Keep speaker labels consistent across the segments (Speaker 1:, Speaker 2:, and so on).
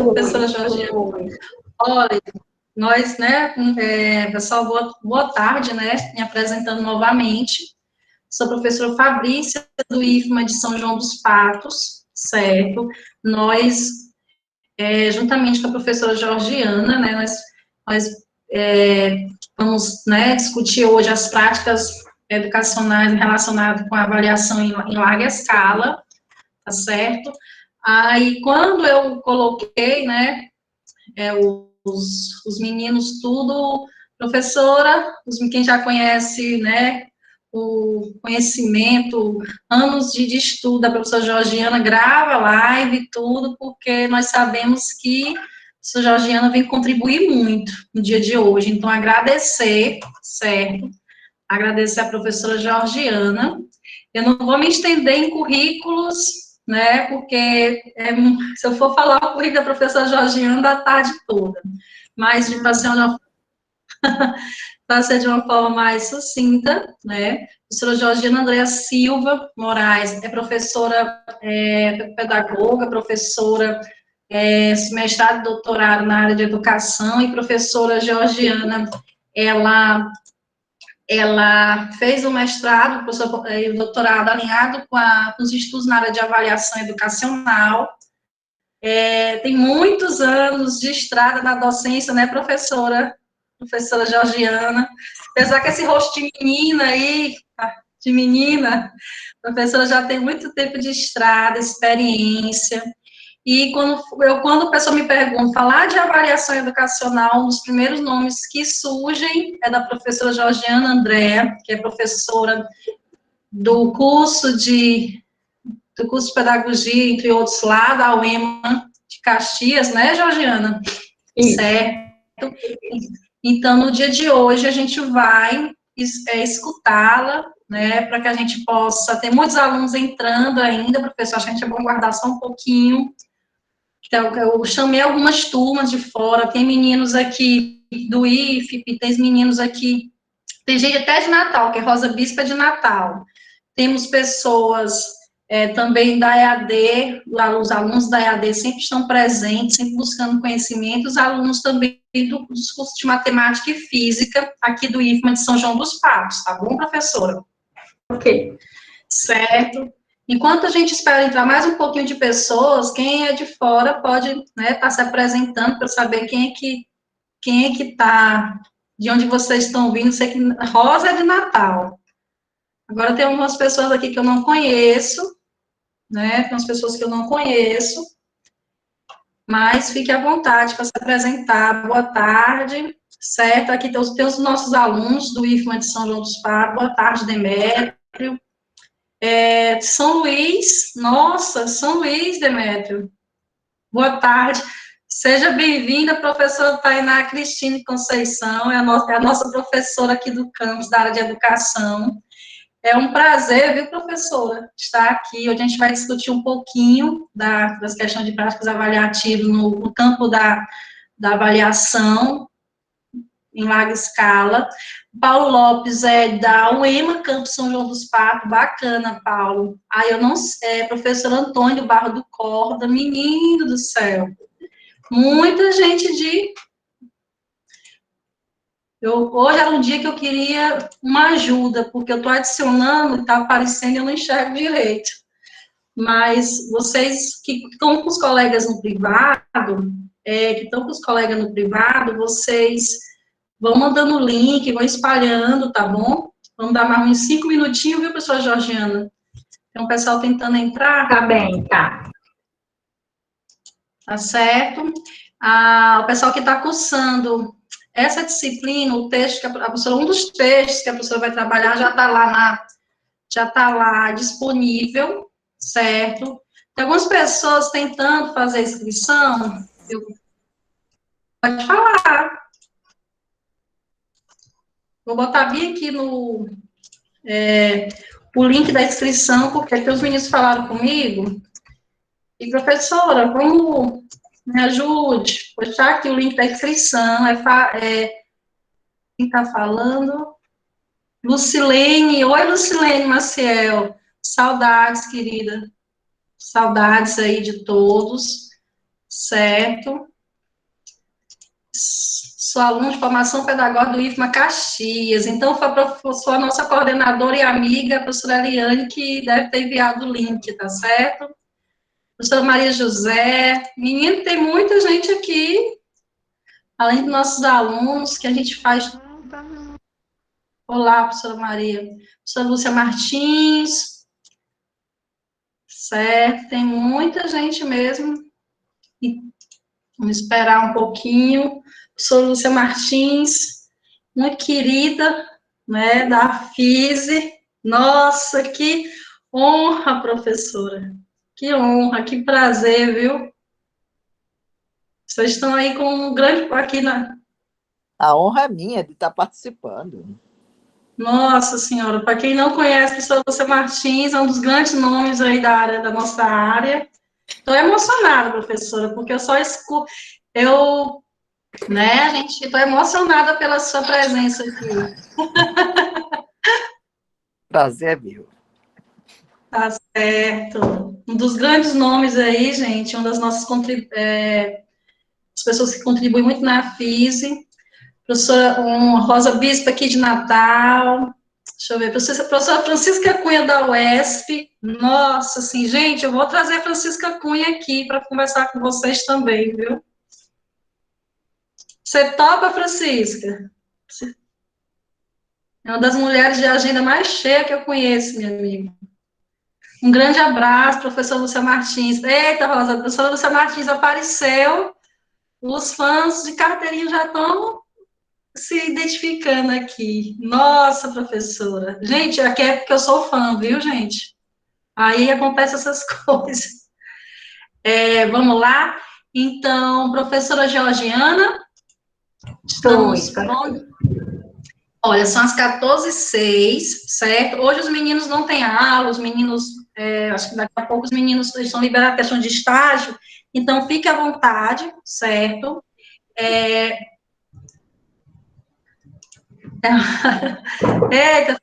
Speaker 1: professora Georgiana. Olha, nós, né, pessoal, boa tarde, né, me apresentando novamente. Sou professora Fabrícia, do IFMA de São João dos Patos, certo? Nós, juntamente com a professora Georgiana, né, nós vamos, né, discutir hoje as práticas educacionais relacionadas com a avaliação em larga escala, tá certo? Aí, quando eu coloquei, né, os meninos tudo, professora, quem já conhece, né, o conhecimento, anos de estudo da professora Georgiana, grava live e tudo, porque nós sabemos que a professora Georgiana vem contribuir muito no dia de hoje. Então, agradecer, certo? Agradecer a professora Georgiana. Eu não vou me estender em currículos, né, porque se eu for falar o currículo da professora Georgiana, da tarde toda. Mas, para ser de uma forma mais sucinta, né, a professora Georgiana Andréa Silva Moraes é professora, pedagoga, professora, mestrado e doutorado na área de educação, e professora Georgiana, ela fez o mestrado e o doutorado alinhado com os estudos na área de avaliação educacional. Tem muitos anos de estrada na docência, né, professora Georgiana? Apesar que esse rosto de menina aí, de menina, a professora já tem muito tempo de estrada, experiência. E quando a pessoa me pergunta, falar de avaliação educacional, um dos primeiros nomes que surgem é da professora Georgiana Andréa, que é professora do curso de pedagogia, entre outros, lá da UEMA de Caxias, né, Georgiana? Isso. Certo? Então, no dia de hoje, a gente vai escutá-la, né, para que a gente possa, ter muitos alunos entrando ainda, professor, acho que a gente é bom guardar só um pouquinho. Então, eu chamei algumas turmas de fora, tem meninos aqui do IFP, tem meninos aqui, tem gente até de Natal, que é Rosa Bispa de Natal. Temos pessoas também da EAD, os alunos da EAD sempre estão presentes, sempre buscando conhecimento, os alunos também dos cursos de matemática e física, aqui do IFMA de São João dos Patos, tá bom, professora? Ok. Certo. Enquanto a gente espera entrar mais um pouquinho de pessoas, quem é de fora pode, né, estar se apresentando para saber quem é que está, de onde vocês estão vindo. Sei que Rosa é de Natal. Agora tem algumas pessoas aqui que eu não conheço, né, tem umas pessoas que eu não conheço, mas fique à vontade para se apresentar. Boa tarde, certo? Aqui tem os nossos alunos do IFMA de São João dos Patos. Boa tarde, Demétrio. São Luís, nossa, São Luís, Demétrio. Boa tarde. Seja bem-vinda, professora Tainá Cristine Conceição, é a nossa professora aqui do campus, da área de educação. É um prazer, viu, professora, estar aqui. Hoje a gente vai discutir um pouquinho das questões de práticas avaliativas no campo da avaliação em larga escala. Paulo Lopes é da UEMA, Campus São João dos Patos, bacana, Paulo. Eu não sei, professor Antônio Barro do Corda, menino do céu. Muita gente hoje era um dia que eu queria uma ajuda, porque eu estou adicionando e está aparecendo e eu não enxergo direito. Mas vocês que estão com os colegas no privado, vocês vão mandando o link, vão espalhando, tá bom? Vamos dar mais uns 5 minutinhos, viu, pessoal Georgiana? Tem um pessoal tentando entrar.
Speaker 2: Tá bem, tá.
Speaker 1: Tá certo? O pessoal que está cursando essa disciplina, o texto que a professora, um dos textos que a professora vai trabalhar já está lá disponível, certo? Tem algumas pessoas tentando fazer a inscrição. Pode falar. Vou botar bem aqui o link da inscrição, porque aqui os meninos falaram comigo. E, professora, vamos, me ajude, puxar aqui o link da inscrição. Quem está falando? Lucilene. Oi, Lucilene Maciel. Saudades, querida. Saudades aí de todos. certo? Sou aluna de formação pedagógica do IFMA Caxias, então foi a nossa coordenadora e amiga, a professora Eliane, que deve ter enviado o link, tá certo? Professora Maria José, menino, tem muita gente aqui, além dos nossos alunos, que a gente faz. Olá, professora Maria. Professora Lúcia Martins, certo? Tem muita gente mesmo. Vamos esperar um pouquinho. Professora Lúcia Martins, muito querida, né, da FISE. Nossa, que honra, professora. Que honra, que prazer, viu? Vocês estão aí com um grande aqui na.
Speaker 2: A honra é minha de estar participando.
Speaker 1: Nossa Senhora, para quem não conhece, a professora Lúcia Martins é um dos grandes nomes aí da área, da nossa área. Estou emocionada, professora, porque eu só escuto, né, gente, estou emocionada pela sua presença aqui.
Speaker 2: Prazer é meu.
Speaker 1: Tá certo. Um dos grandes nomes aí, gente, uma das nossas as pessoas que contribuem muito na FISE, professora Rosa Bispo aqui de Natal, deixa eu ver, professora Francisca Cunha da UESP, nossa, assim, gente, eu vou trazer a Francisca Cunha aqui para conversar com vocês também, viu? Você topa, Francisca? É uma das mulheres de agenda mais cheia que eu conheço, minha amiga. Um grande abraço, professor Lúcia Martins. Eita, Rosa, a professora Lúcia Martins apareceu. Os fãs de carteirinha já estão se identificando aqui. Nossa, professora. Gente, aqui é porque eu sou fã, viu, gente? Aí acontecem essas coisas. Vamos lá? Então, professora Georgiana, estamos prontos. Olha, são as 14h06, certo? Hoje os meninos não têm aula, os meninos, acho que daqui a pouco os meninos estão liberados a questão de estágio, então fique à vontade, certo? Eita,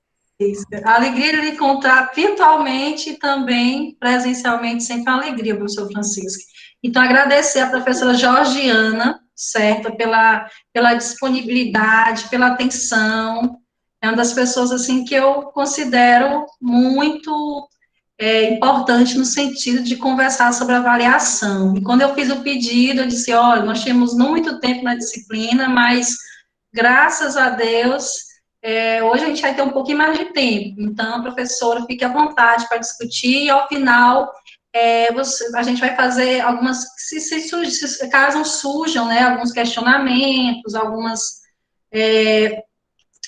Speaker 1: a alegria de lhe encontrar virtualmente e também presencialmente, sempre uma alegria, professor Francisco. Então, agradecer à professora Georgiana, certo, pela disponibilidade, pela atenção, é uma das pessoas, assim, que eu considero muito importante no sentido de conversar sobre avaliação. E quando eu fiz o pedido, eu disse, olha, nós tínhamos muito tempo na disciplina, mas, graças a Deus, hoje a gente vai ter um pouquinho mais de tempo. Então, professora, fique à vontade para discutir, e ao final, a gente vai fazer algumas, caso surjam, né, alguns questionamentos, algumas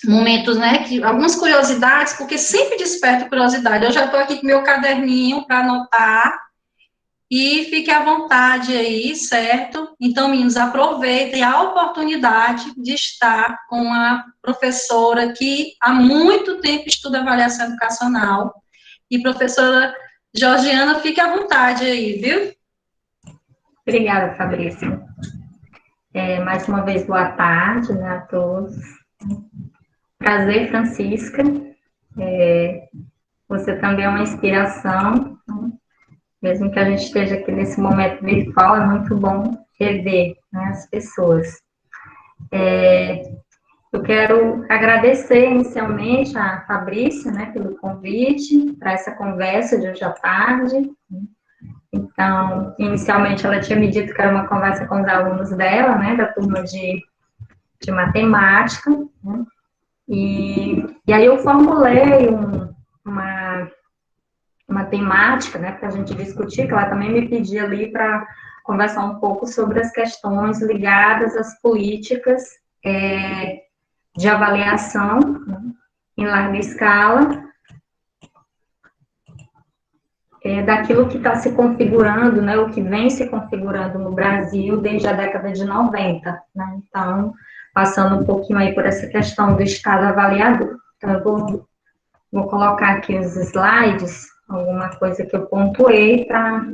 Speaker 1: momentos, né, algumas curiosidades, porque sempre desperta curiosidade. Eu já estou aqui com meu caderninho para anotar, e fique à vontade aí, certo? Então, meninos, aproveitem a oportunidade de estar com a professora que há muito tempo estuda avaliação educacional. E professora Georgiana, fique à vontade aí, viu?
Speaker 3: Obrigada, Fabrício. Mais uma vez, boa tarde, né, a todos. Prazer, Francisca. Você também é uma inspiração, né? Mesmo que a gente esteja aqui nesse momento virtual, é muito bom rever, né, as pessoas. Eu quero agradecer inicialmente a Fabrícia, né, pelo convite para essa conversa de hoje à tarde. Então, inicialmente ela tinha me dito que era uma conversa com os alunos dela, né, da turma de matemática, né, e aí eu formulei uma temática, né, para a gente discutir, que ela também me pediu ali para conversar um pouco sobre as questões ligadas às políticas de avaliação, né, em larga escala, daquilo que está se configurando, né, o que vem se configurando no Brasil desde a década de 90, né, então, passando um pouquinho aí por essa questão do Estado avaliador. Então, eu vou colocar aqui os slides, alguma coisa que eu pontuei para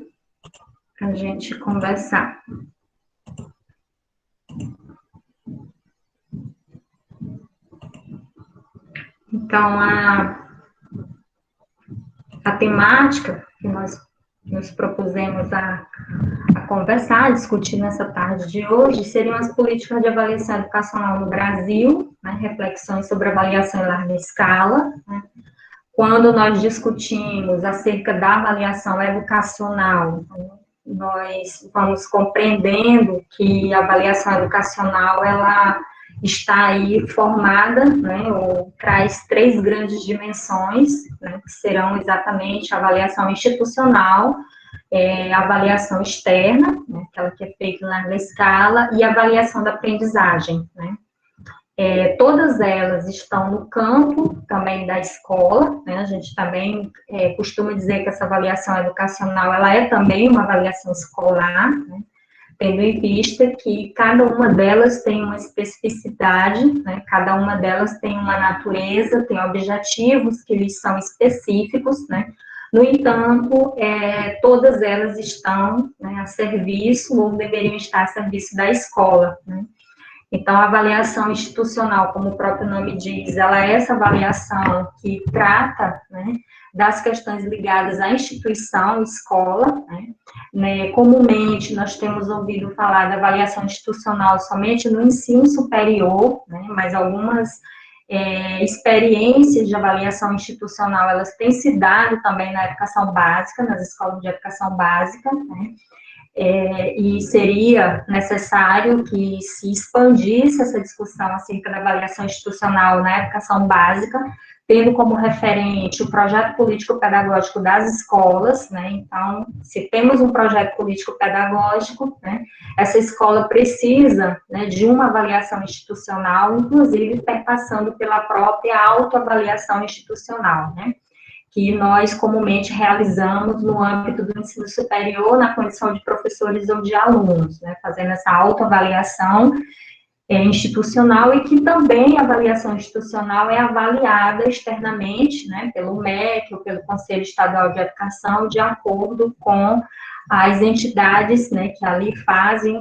Speaker 3: a gente conversar. Então, a temática que nós nos propusemos a conversar, discutir nessa tarde de hoje, seriam as políticas de avaliação educacional no Brasil, né, reflexões sobre avaliação em larga escala, né. Quando nós discutimos acerca da avaliação educacional, nós vamos compreendendo que a avaliação educacional, ela está aí formada, né, ou traz três grandes dimensões, né, que serão exatamente a avaliação institucional, a avaliação externa, né, aquela que é feita em larga escala, e a avaliação da aprendizagem, né. Todas elas estão no campo também da escola, né, a gente também costuma dizer que essa avaliação educacional, ela é também uma avaliação escolar, né, tendo em vista que cada uma delas tem uma especificidade, né, cada uma delas tem uma natureza, tem objetivos que lhes são específicos, né. No entanto, todas elas estão, né, a serviço, ou deveriam estar a serviço da escola, né. Então, a avaliação institucional, como o próprio nome diz, ela é essa avaliação que trata, né, das questões ligadas à instituição, escola, né. Comumente, nós temos ouvido falar da avaliação institucional somente no ensino superior, né, mas algumas experiências de avaliação institucional, elas têm se dado também na educação básica, nas escolas de educação básica, né. E seria necessário que se expandisse essa discussão acerca da avaliação institucional na educação básica, tendo como referente o projeto político-pedagógico das escolas, né. Então, se temos um projeto político-pedagógico, né, essa escola precisa, né, de uma avaliação institucional, inclusive perpassando pela própria autoavaliação institucional, né, que nós comumente realizamos no âmbito do ensino superior, na condição de professores ou de alunos, né, fazendo essa autoavaliação institucional, e que também a avaliação institucional é avaliada externamente, né, pelo MEC ou pelo Conselho Estadual de Educação, de acordo com as entidades, né, que ali fazem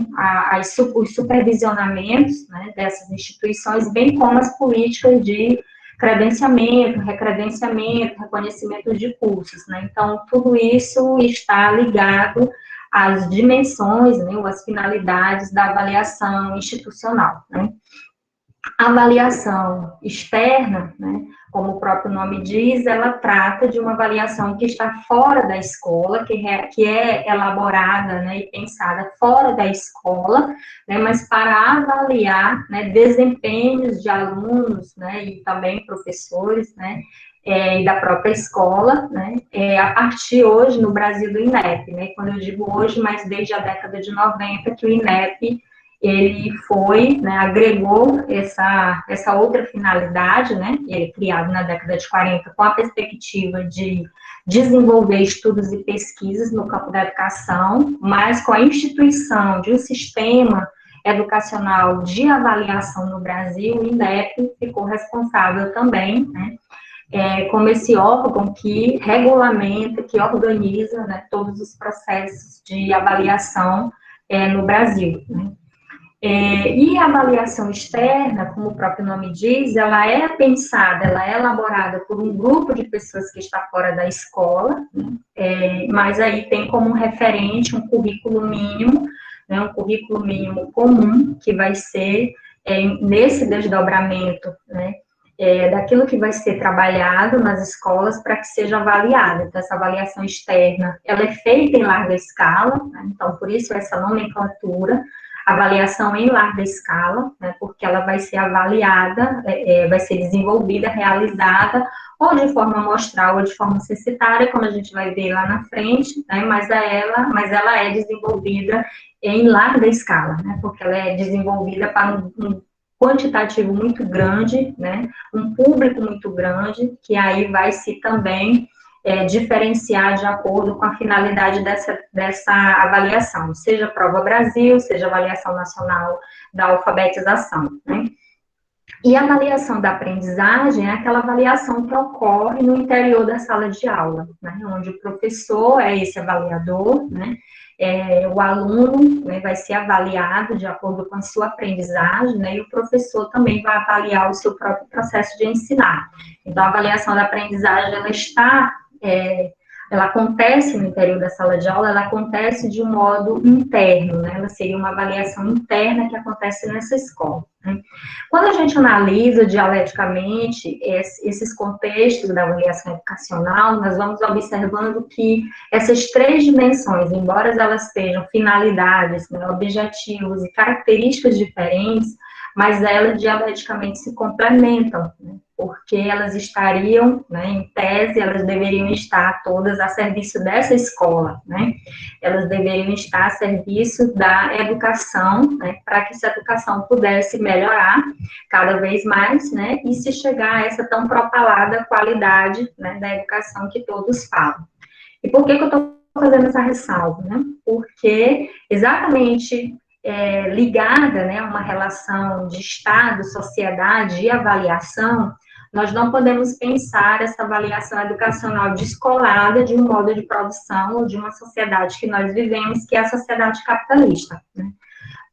Speaker 3: os supervisionamentos, né, dessas instituições, bem como as políticas de credenciamento, recredenciamento, reconhecimento de cursos, né. Então, tudo isso está ligado às dimensões, né, ou às finalidades da avaliação institucional, né. A avaliação externa, né, como o próprio nome diz, ela trata de uma avaliação que está fora da escola, que é elaborada, né, e pensada fora da escola, né, mas para avaliar, né, desempenhos de alunos, né, e também professores, né, e da própria escola, né, a partir hoje no Brasil do INEP, né. Quando eu digo hoje, mas desde a década de 90 que o INEP ele foi, né, agregou essa outra finalidade, né, ele é criado na década de 40 com a perspectiva de desenvolver estudos e pesquisas no campo da educação, mas com a instituição de um sistema educacional de avaliação no Brasil, o INEP ficou responsável também, né, como esse órgão que regulamenta, que organiza, né, todos os processos de avaliação no Brasil, né. E a avaliação externa, como o próprio nome diz, ela é pensada, ela é elaborada por um grupo de pessoas que está fora da escola, né, mas aí tem como referente um currículo mínimo, né, um currículo mínimo comum, que vai ser nesse desdobramento, né, daquilo que vai ser trabalhado nas escolas para que seja avaliado. Então, essa avaliação externa, ela é feita em larga escala, né, então, por isso essa nomenclatura, avaliação em larga escala, né, porque ela vai ser avaliada, vai ser desenvolvida, realizada, ou de forma amostral ou de forma censitária, como a gente vai ver lá na frente, né, mas ela é desenvolvida em larga escala, né, porque ela é desenvolvida para um quantitativo muito grande, né, um público muito grande, que aí vai se também diferenciar de acordo com a finalidade dessa avaliação, seja Prova Brasil, seja avaliação nacional da alfabetização, né. E a avaliação da aprendizagem é aquela avaliação que ocorre no interior da sala de aula, né, onde o professor é esse avaliador, né, o aluno, né, vai ser avaliado de acordo com a sua aprendizagem, né, e o professor também vai avaliar o seu próprio processo de ensinar. Então, a avaliação da aprendizagem, ela está ela acontece no interior da sala de aula, ela acontece de um modo interno, né? Ela seria uma avaliação interna que acontece nessa escola, né? Quando a gente analisa dialeticamente esses contextos da avaliação educacional, nós vamos observando que essas três dimensões, embora elas tenham finalidades, né, objetivos e características diferentes, mas elas dialeticamente se complementam, né? Porque elas estariam, né, em tese, elas deveriam estar todas a serviço dessa escola, né? Elas deveriam estar a serviço da educação, né, para que essa educação pudesse melhorar cada vez mais, né, e se chegar a essa tão propalada qualidade, né, da educação que todos falam. E por que eu estou fazendo essa ressalva, né? Porque exatamente ligada, né, a uma relação de Estado, sociedade e avaliação, nós não podemos pensar essa avaliação educacional descolada de um modo de produção ou de uma sociedade que nós vivemos, que é a sociedade capitalista, né?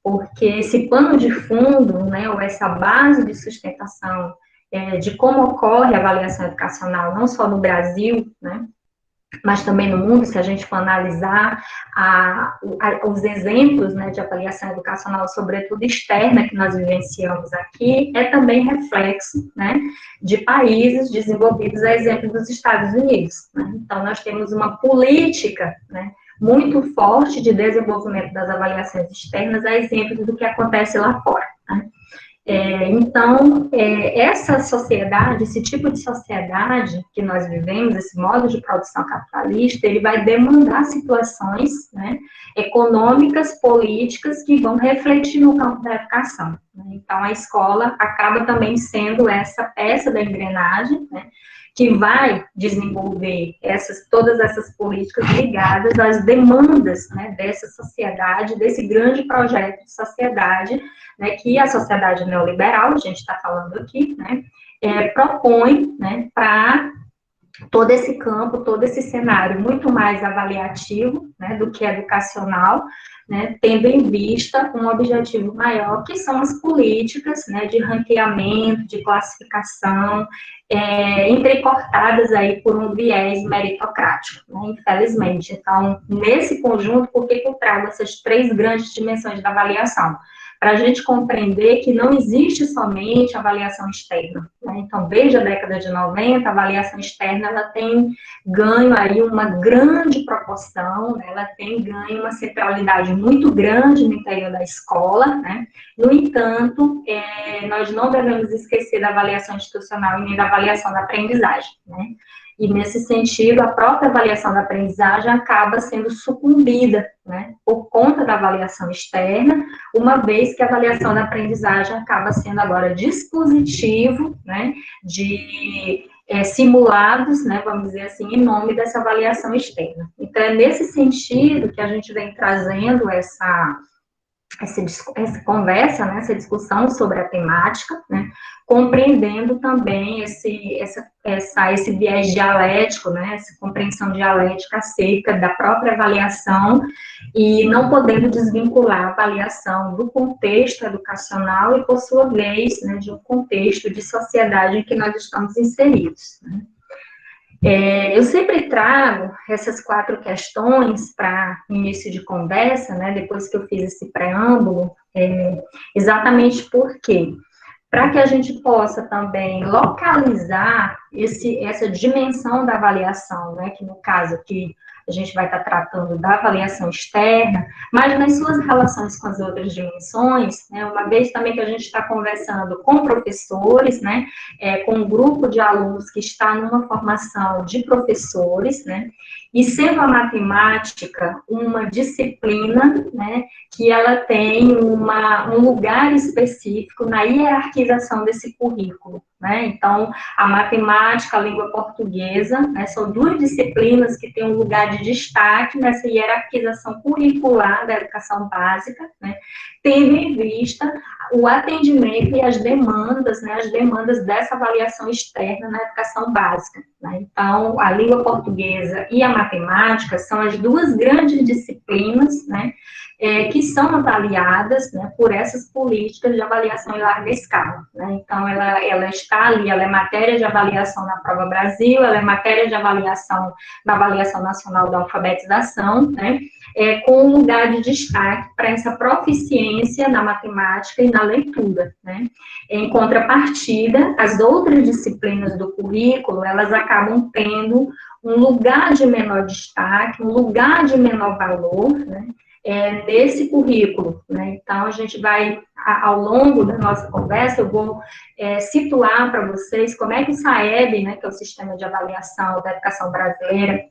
Speaker 3: Porque esse pano de fundo, né, ou essa base de sustentação de como ocorre a avaliação educacional, não só no Brasil, né, mas também no mundo, se a gente for analisar os exemplos, né, de avaliação educacional, sobretudo externa, que nós vivenciamos aqui, é também reflexo, né, de países desenvolvidos, a exemplo dos Estados Unidos, né? Então, nós temos uma política, né, muito forte de desenvolvimento das avaliações externas, a exemplo do que acontece lá fora, né? Então, essa sociedade, esse tipo de sociedade que nós vivemos, esse modo de produção capitalista, ele vai demandar situações, né, econômicas, políticas, que vão refletir no campo da educação, né? Então, a escola acaba também sendo essa peça da engrenagem, né, que vai desenvolver todas essas políticas ligadas às demandas, né, dessa sociedade, desse grande projeto de sociedade, né, que a sociedade neoliberal, a gente está falando aqui, né, propõe, né, para todo esse campo, todo esse cenário muito mais avaliativo, né, do que educacional, né, tendo em vista um objetivo maior, que são as políticas, né, de ranqueamento, de classificação, entrecortadas aí por um viés meritocrático, né, infelizmente. Então, nesse conjunto, por que eu trago essas três grandes dimensões da avaliação? Para a gente compreender que não existe somente avaliação externa, né? Então, desde a década de 90, a avaliação externa, ela tem ganho aí uma grande proporção, né? Ela tem ganho uma centralidade muito grande no interior da escola, né? No entanto, nós não devemos esquecer da avaliação institucional e nem da avaliação da aprendizagem, né? E, nesse sentido, a própria avaliação da aprendizagem acaba sendo sucumbida, né, por conta da avaliação externa, uma vez que a avaliação da aprendizagem acaba sendo agora dispositivo, né, de simulados, né, vamos dizer assim, em nome dessa avaliação externa. Então, é nesse sentido que a gente vem trazendo essa conversa, né, essa discussão sobre a temática, né, compreendendo também esse viés dialético, né, essa compreensão dialética acerca da própria avaliação e não podendo desvincular a avaliação do contexto educacional e, por sua vez, né, de um contexto de sociedade em que nós estamos inseridos, né. Eu sempre trago essas 4 questões para início de conversa, né, depois que eu fiz esse preâmbulo, exatamente porque, para que a gente possa também localizar essa dimensão da avaliação, né, que no caso aqui a gente vai estar tratando da avaliação externa, mas nas suas relações com as outras dimensões, né, uma vez também que a gente está conversando com professores, né, com um grupo de alunos que está numa formação de professores, né, e sendo a matemática uma disciplina, né, que ela tem um lugar específico na hierarquização desse currículo, né? Então, a matemática, a língua portuguesa, né, são 2 disciplinas que têm um lugar de destaque nessa hierarquização curricular da educação básica, né, tendo em vista o atendimento e as demandas, né, as demandas dessa avaliação externa na educação básica. né? Então, a língua portuguesa e a matemática são as duas grandes disciplinas, né, que são avaliadas, né, por essas políticas de avaliação em larga escala, né? Então, ela está ali, ela é matéria de avaliação na Prova Brasil, ela é matéria de avaliação na Avaliação Nacional da Alfabetização, né, com um lugar de destaque para essa proficiência na matemática e na leitura, né? Em contrapartida, as outras disciplinas do currículo, elas acabam tendo um lugar de menor destaque, um lugar de menor valor, né, nesse currículo, né? Então, a gente vai, ao longo da nossa conversa, eu vou situar para vocês como é que o SAEB, né, que é o Sistema de Avaliação da Educação Brasileira,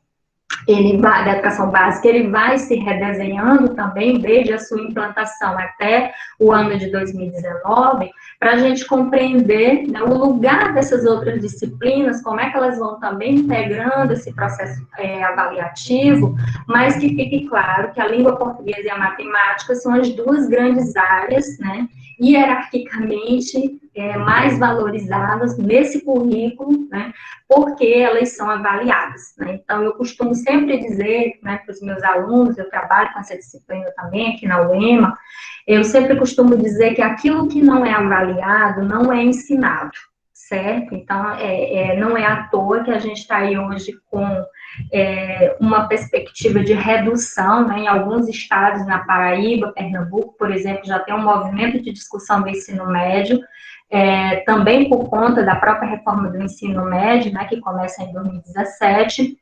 Speaker 3: da educação básica, ele vai se redesenhando também desde a sua implantação até o ano de 2019, para a gente compreender, né, o lugar dessas outras disciplinas, como é que elas vão também integrando esse processo avaliativo, mas que fique claro que a língua portuguesa e a matemática são as duas grandes áreas, né, hierarquicamente mais valorizadas nesse currículo, né, porque elas são avaliadas, né? Então, eu costumo sempre dizer, né, para os meus alunos, eu trabalho com essa disciplina também aqui na UEMA, eu sempre costumo dizer que aquilo que não é avaliado não é ensinado, certo? Então, não é à toa que a gente está aí hoje com uma perspectiva de redução, né, em alguns estados, na Paraíba, Pernambuco, por exemplo, já tem um movimento de discussão do ensino médio, também por conta da própria reforma do ensino médio, né, que começa em 2017,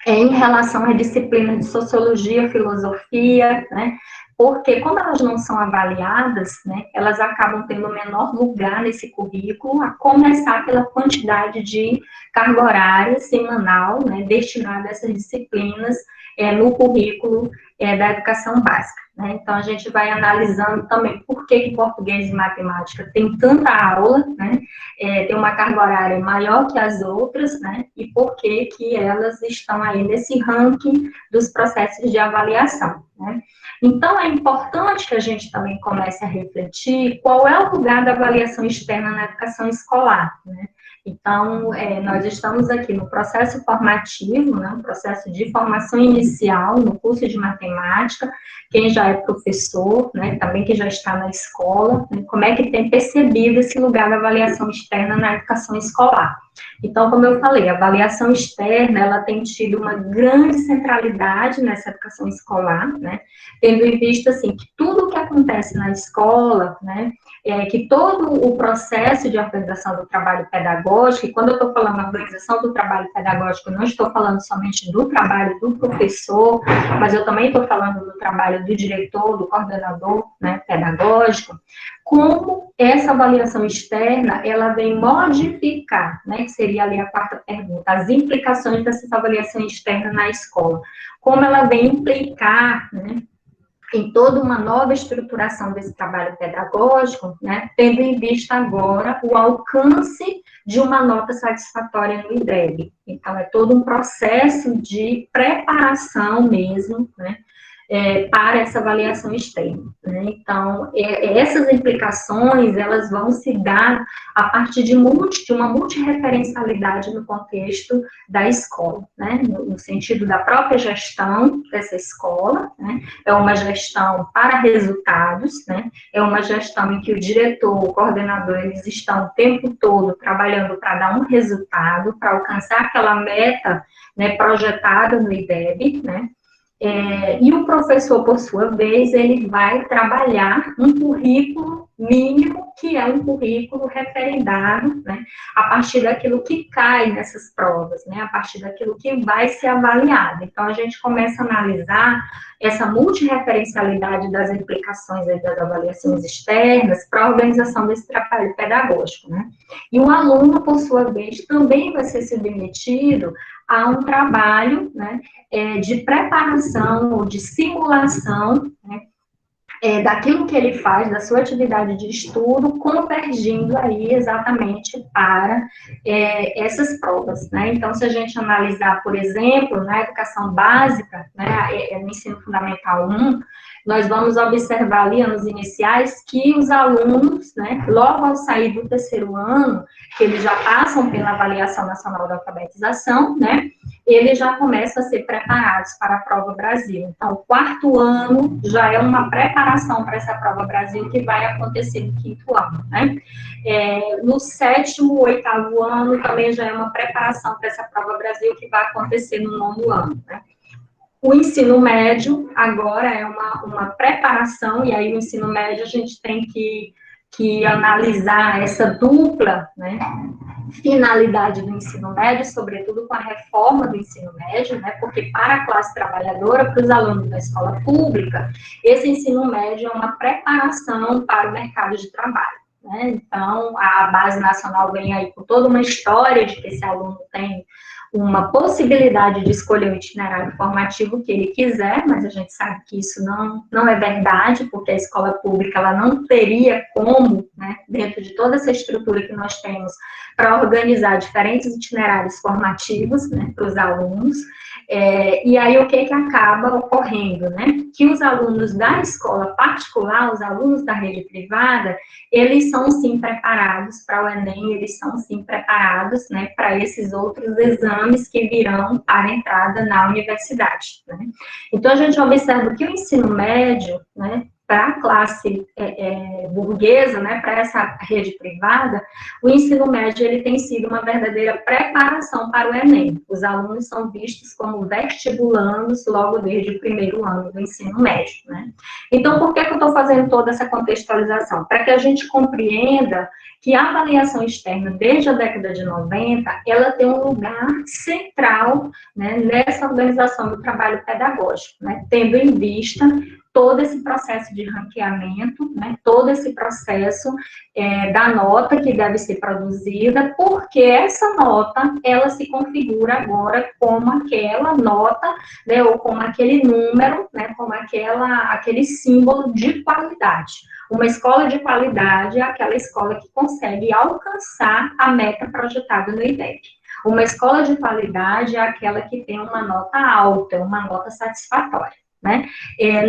Speaker 3: em relação à disciplina de sociologia, filosofia, né, porque como elas não são avaliadas, né, elas acabam tendo menor lugar nesse currículo, a começar pela quantidade de carga horária semanal, né, destinada a essas disciplinas no currículo da educação básica, né? Então, a gente vai analisando também por que português e matemática tem tanta aula, né, tem uma carga horária maior que as outras, né, e por que elas estão aí nesse ranking dos processos de avaliação, né? Então, é importante que a gente também comece a refletir qual é o lugar da avaliação externa na educação escolar, né? Então, nós estamos aqui no processo formativo, né, um processo de formação inicial no curso de matemática, quem já é professor, né, também que já está na escola, né, como é que tem percebido esse lugar da avaliação externa na educação escolar. Então, como eu falei, a avaliação externa, ela tem tido uma grande centralidade nessa educação escolar, né, tendo em vista, assim, que tudo o que acontece na escola, né, que todo o processo de organização do trabalho pedagógico, e quando eu estou falando organização do trabalho pedagógico, eu não estou falando somente do trabalho do professor, mas eu também estou falando do trabalho do diretor, do coordenador, né, pedagógico, como essa avaliação externa, ela vem modificar, né, que seria ali a quarta pergunta, as implicações dessa avaliação externa na escola, como ela vem implicar, né, em toda uma nova estruturação desse trabalho pedagógico, né, tendo em vista agora o alcance de uma nota satisfatória no IDEB. Então, é todo um processo de preparação mesmo, né, para essa avaliação externa, né? Então, essas implicações, elas vão se dar a partir de uma multireferencialidade no contexto da escola, né? No sentido da própria gestão dessa escola, né? É uma gestão para resultados, né? É uma gestão em que o diretor, o coordenador, eles estão o tempo todo trabalhando para dar um resultado, para alcançar aquela meta, né, projetada no IDEB, né? E o professor, por sua vez, ele vai trabalhar um currículo mínimo, que é um currículo referendado, né, a partir daquilo que cai nessas provas, né, a partir daquilo que vai ser avaliado. Então, a gente começa a analisar essa multireferencialidade das implicações das avaliações externas para a organização desse trabalho pedagógico, né. E o aluno, por sua vez, também vai ser submetido a um trabalho, né, de preparação ou de simulação, né, daquilo que ele faz, da sua atividade de estudo, convergindo aí exatamente para essas provas, né? Então, se a gente analisar, por exemplo, na educação básica, né, no ensino fundamental 1, nós vamos observar ali, anos iniciais, que os alunos, né, logo ao sair do terceiro ano, que eles já passam pela Avaliação Nacional da Alfabetização, né, eles já começam a ser preparados para a Prova Brasil. Então, o quarto ano já é uma preparação para essa Prova Brasil que vai acontecer no quinto ano, né. No sétimo, oitavo ano também já é uma preparação para essa Prova Brasil que vai acontecer no nono ano, né. O ensino médio agora é uma preparação, e aí o ensino médio a gente tem que analisar essa dupla, né, finalidade do ensino médio, sobretudo com a reforma do ensino médio, né, porque para a classe trabalhadora, para os alunos da escola pública, esse ensino médio é uma preparação para o mercado de trabalho, né. Então, a Base Nacional vem aí com toda uma história de que esse aluno tem uma possibilidade de escolher o itinerário formativo que ele quiser, mas a gente sabe que isso não é verdade, porque a escola pública ela não teria como, né, dentro de toda essa estrutura que nós temos, para organizar diferentes itinerários formativos, né, para os alunos. E aí o que acaba ocorrendo, né? Que os alunos da escola particular, os alunos da rede privada, eles são sim preparados para o Enem, eles são sim preparados, né, para esses outros exames que virão para a entrada na universidade, né? Então a gente observa que o ensino médio, né, para a classe burguesa, né, para essa rede privada, o ensino médio ele tem sido uma verdadeira preparação para o Enem. Os alunos são vistos como vestibulandos logo desde o primeiro ano do ensino médio, né? Então, por que eu estou fazendo toda essa contextualização? Para que a gente compreenda que a avaliação externa, desde a década de 90, ela tem um lugar central, né, nessa organização do trabalho pedagógico, né, tendo em vista todo esse processo de ranqueamento, né, todo esse processo da nota que deve ser produzida, porque essa nota, ela se configura agora como aquela nota, né, ou como aquele número, né, como aquele símbolo de qualidade. Uma escola de qualidade é aquela escola que consegue alcançar a meta projetada no IDEC. Uma escola de qualidade é aquela que tem uma nota alta, uma nota satisfatória, né?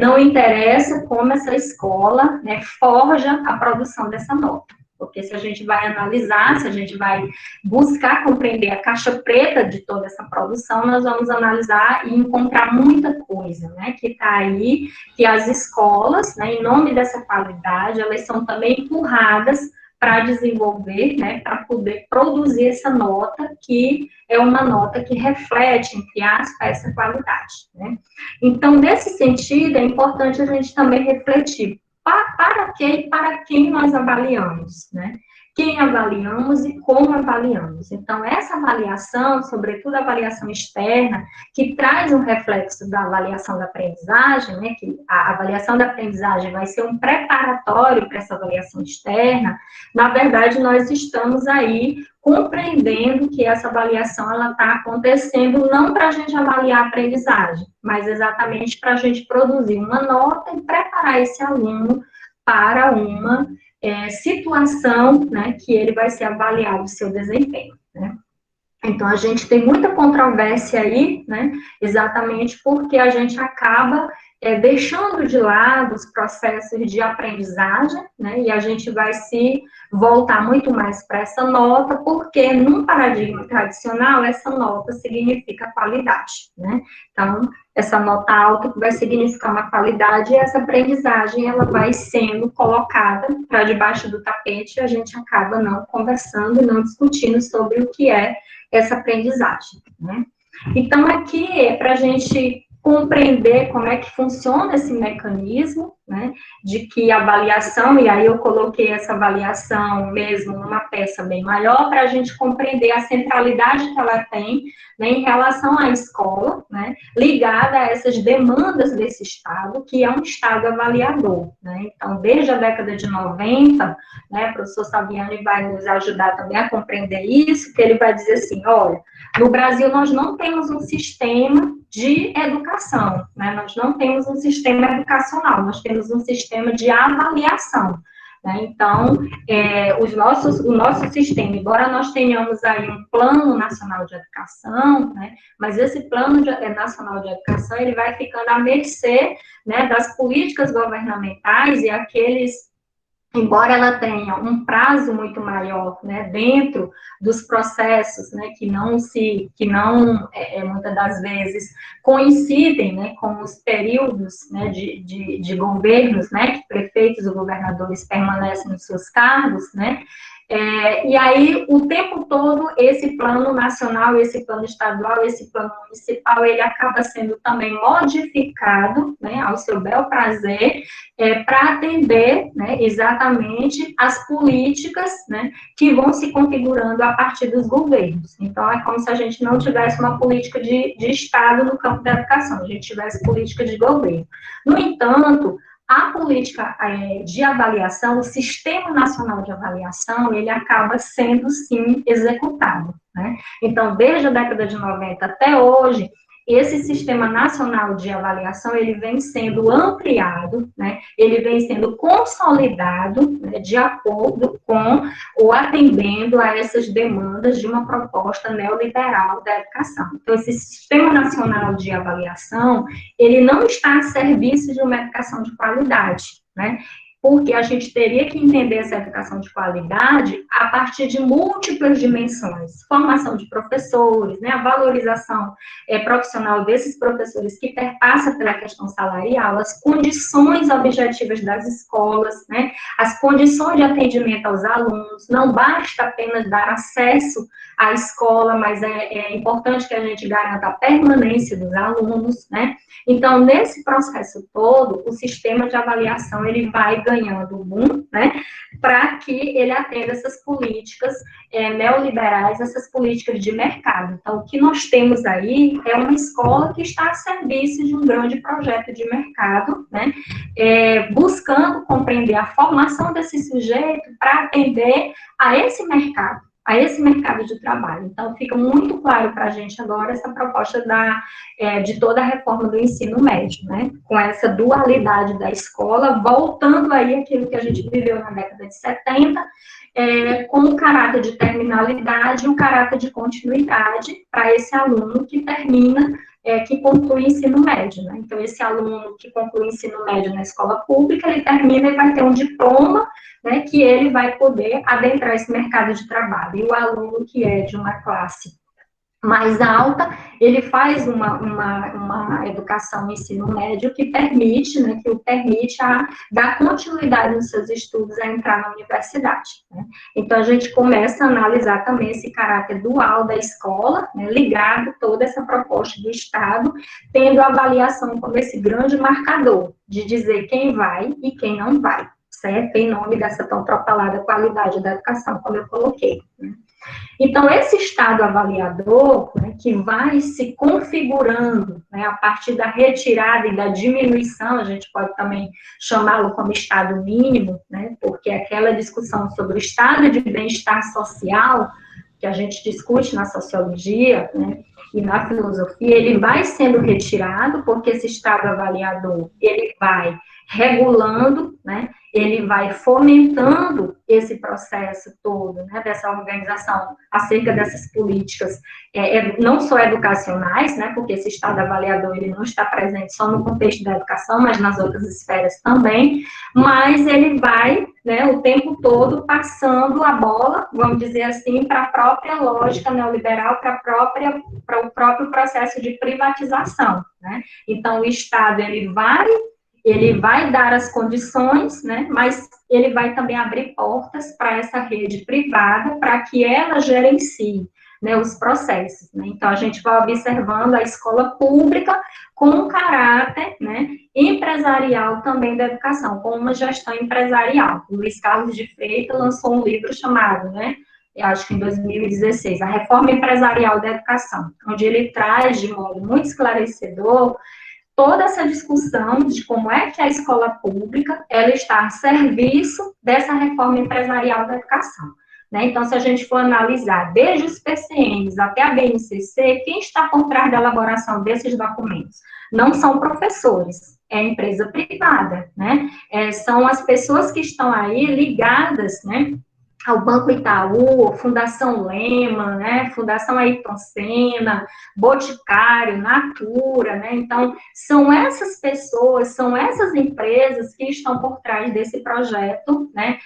Speaker 3: Não interessa como essa escola, né, forja a produção dessa nota, porque se a gente vai analisar, se a gente vai buscar compreender a caixa preta de toda essa produção, nós vamos analisar e encontrar muita coisa, né, que está aí, que as escolas, né, em nome dessa qualidade, elas são também empurradas para desenvolver, né, para poder produzir essa nota, que é uma nota que reflete, entre aspas, essa qualidade, né. Então, nesse sentido, é importante a gente também refletir para quem nós avaliamos, né? Quem avaliamos e como avaliamos. Então, essa avaliação, sobretudo a avaliação externa, que traz um reflexo da avaliação da aprendizagem, né, que a avaliação da aprendizagem vai ser um preparatório para essa avaliação externa, na verdade, nós estamos aí compreendendo que essa avaliação ela está acontecendo não para a gente avaliar a aprendizagem, mas exatamente para a gente produzir uma nota e preparar esse aluno para uma situação, né, que ele vai ser avaliado o seu desempenho, né? Então, a gente tem muita controvérsia aí, né, exatamente porque a gente acaba deixando de lado os processos de aprendizagem, né, e a gente vai se voltar muito mais para essa nota, porque num paradigma tradicional, essa nota significa qualidade, né? Então, essa nota alta que vai significar uma qualidade, e essa aprendizagem, ela vai sendo colocada para debaixo do tapete, e a gente acaba não conversando, não discutindo sobre o que é essa aprendizagem, né? Então, aqui é para a gente compreender como é que funciona esse mecanismo, né, de que a avaliação, e aí eu coloquei essa avaliação mesmo numa peça bem maior, para a gente compreender a centralidade que ela tem, né, em relação à escola, né, ligada a essas demandas desse Estado, que é um Estado avaliador, né. Então, desde a década de 90, né, o professor Saviani vai nos ajudar também a compreender isso, que ele vai dizer assim, olha, no Brasil nós não temos um sistema de educação educação, né? Nós não temos um sistema educacional, nós temos um sistema de avaliação, né? Então, o nosso sistema, embora nós tenhamos aí um Plano Nacional de Educação, né? Mas esse Plano Nacional de Educação, ele vai ficando à mercê, né, das políticas governamentais e aqueles, embora ela tenha um prazo muito maior, né, dentro dos processos, né, que não muitas das vezes coincidem, né, com os períodos, né, de governos, né, que prefeitos e governadores permanecem nos seus cargos, né, e aí, o tempo todo, esse plano nacional, esse plano estadual, esse plano municipal, ele acaba sendo também modificado, né, ao seu bel prazer, para atender, né, exatamente as políticas, né, que vão se configurando a partir dos governos. Então, é como se a gente não tivesse uma política de Estado no campo da educação, a gente tivesse política de governo. No entanto, a política de avaliação, o Sistema Nacional de Avaliação, ele acaba sendo, sim, executado, né? Então, desde a década de 90 até hoje, esse Sistema Nacional de Avaliação, ele vem sendo ampliado, né? Ele vem sendo consolidado, né, de acordo com ou atendendo a essas demandas de uma proposta neoliberal da educação. Então, esse Sistema Nacional de Avaliação, ele não está a serviço de uma educação de qualidade, né? Porque a gente teria que entender essa educação de qualidade a partir de múltiplas dimensões. Formação de professores, né, a valorização profissional desses professores que perpassa pela questão salarial, as condições objetivas das escolas, né, as condições de atendimento aos alunos. Não basta apenas dar acesso à escola, mas é importante que a gente garanta a permanência dos alunos, né. Então, nesse processo todo, o sistema de avaliação, ele vai ganhando boom, né, para que ele atenda essas políticas neoliberais, essas políticas de mercado. Então, o que nós temos aí é uma escola que está a serviço de um grande projeto de mercado, né, buscando compreender a formação desse sujeito para atender a esse mercado de trabalho. Então, fica muito claro para a gente agora essa proposta de toda a reforma do ensino médio, né? Com essa dualidade da escola, voltando aí aquilo que a gente viveu na década de 70, com o caráter de terminalidade e o caráter de continuidade para esse aluno que termina, que conclui o ensino médio, né? Então, esse aluno que conclui o ensino médio na escola pública, ele termina e vai ter um diploma, né, que ele vai poder adentrar esse mercado de trabalho. E o aluno que é de uma classe mais alta, ele faz uma educação no ensino médio que o permite a dar continuidade nos seus estudos, a entrar na universidade, né? Então, a gente começa a analisar também esse caráter dual da escola, né, ligado a toda essa proposta do Estado, tendo a avaliação como esse grande marcador de dizer quem vai e quem não vai, certo? Em nome dessa tão propalada qualidade da educação, como eu coloquei, né? Então, esse estado avaliador, né, que vai se configurando, né, a partir da retirada e da diminuição, a gente pode também chamá-lo como estado mínimo, né, porque aquela discussão sobre o estado de bem-estar social, que a gente discute na sociologia, né, e na filosofia, ele vai sendo retirado, porque esse estado avaliador, ele vai regulando, né, ele vai fomentando esse processo todo, né, dessa organização acerca dessas políticas, não só educacionais, né, porque esse estado avaliador, ele não está presente só no contexto da educação, mas nas outras esferas também, mas ele vai, né, o tempo todo passando a bola, vamos dizer assim, para a própria lógica neoliberal, para o próprio processo de privatização, né. Então, o Estado, ele vai dar as condições, né, mas ele vai também abrir portas para essa rede privada, para que ela gerencie, né, os processos, né. Então, a gente vai observando a escola pública com um caráter, né, empresarial também da educação, com uma gestão empresarial. O Luiz Carlos de Freitas lançou um livro chamado, né, eu acho que em 2016, A Reforma Empresarial da Educação, onde ele traz de modo muito esclarecedor toda essa discussão de como é que a escola pública ela está a serviço dessa reforma empresarial da educação. né? Então, se a gente for analisar desde os PCNs até a BNCC, quem está por trás da elaboração desses documentos? Não são professores, é a empresa privada, né? São as pessoas que estão aí ligadas, né, ao Banco Itaú, Fundação Lehman, né, Fundação Ayrton Senna, Boticário, Natura, né, então, são essas pessoas, são essas empresas que estão por trás desse projeto, né,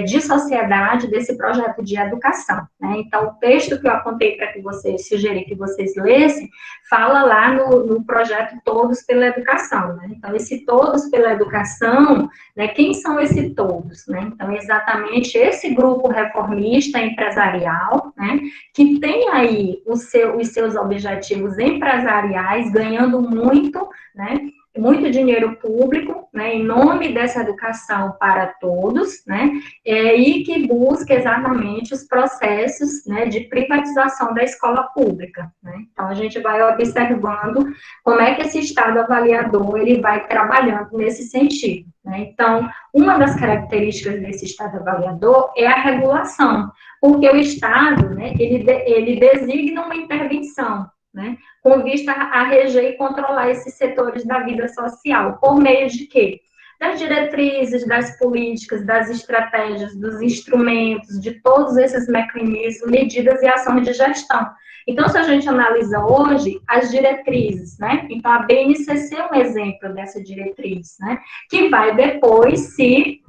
Speaker 3: de sociedade, desse projeto de educação, né, então, o texto que eu apontei para que vocês, sugeri que vocês lessem, fala lá no projeto Todos pela Educação, né, então, esse Todos pela Educação, né, quem são esses todos, né, então, exatamente esse grupo reformista empresarial, né, que tem aí os seus objetivos empresariais, ganhando muito, né, muito dinheiro público, né, em nome dessa educação para todos, né, e que busca exatamente os processos, né, de privatização da escola pública, né. Então, a gente vai observando como é que esse Estado avaliador, ele vai trabalhando nesse sentido, né. Então, uma das características desse Estado avaliador é a regulação, porque o Estado, né, ele designa uma intervenção, né, com vista a reger e controlar esses setores da vida social, por meio de quê? Das diretrizes, das políticas, das estratégias, dos instrumentos, de todos esses mecanismos, medidas e ações de gestão. Então, se a gente analisa hoje as diretrizes, né? Então, a BNCC é um exemplo dessa diretriz, né? Que vai depois se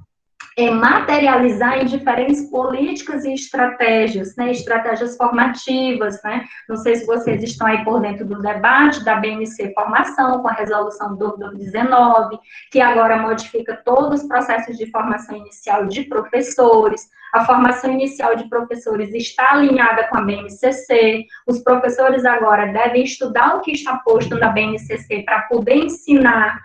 Speaker 3: materializar em diferentes políticas e estratégias, né, estratégias formativas, né, não sei se vocês estão aí por dentro do debate da BNC Formação, com a resolução do 2019, que agora modifica todos os processos de formação inicial de professores, a formação inicial de professores está alinhada com a BNCC, os professores agora devem estudar o que está posto na BNCC para poder ensinar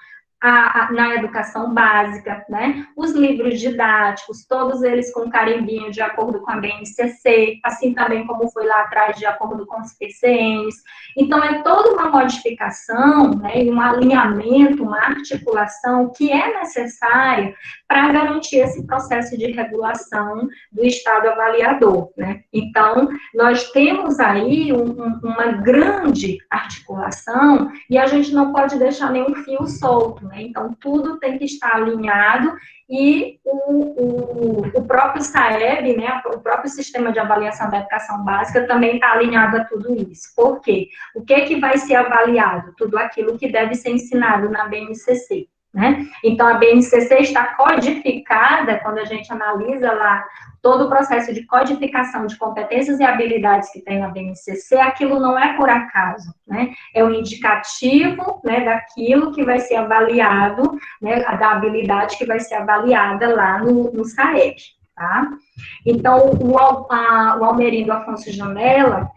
Speaker 3: na educação básica, né? Os livros didáticos, todos eles com carimbinho de acordo com a BNCC, assim também como foi lá atrás de acordo com os PCNs. Então, é toda uma modificação, né, e um alinhamento, uma articulação que é necessária para garantir esse processo de regulação do Estado avaliador, né? Então, nós temos aí uma grande articulação e a gente não pode deixar nenhum fio solto, né? Então, tudo tem que estar alinhado e o próprio SAEB, né, o próprio Sistema de Avaliação da Educação Básica também está alinhado a tudo isso. Por quê? O que vai ser avaliado? Tudo aquilo que deve ser ensinado na BNCC. Né? Então, a BNCC está codificada, quando a gente analisa lá todo o processo de codificação de competências e habilidades que tem na BNCC, aquilo não é por acaso, né? É um indicativo, né, daquilo que vai ser avaliado, né, da habilidade que vai ser avaliada lá no SAEB, tá? Então, o Almerindo Afonso Janella,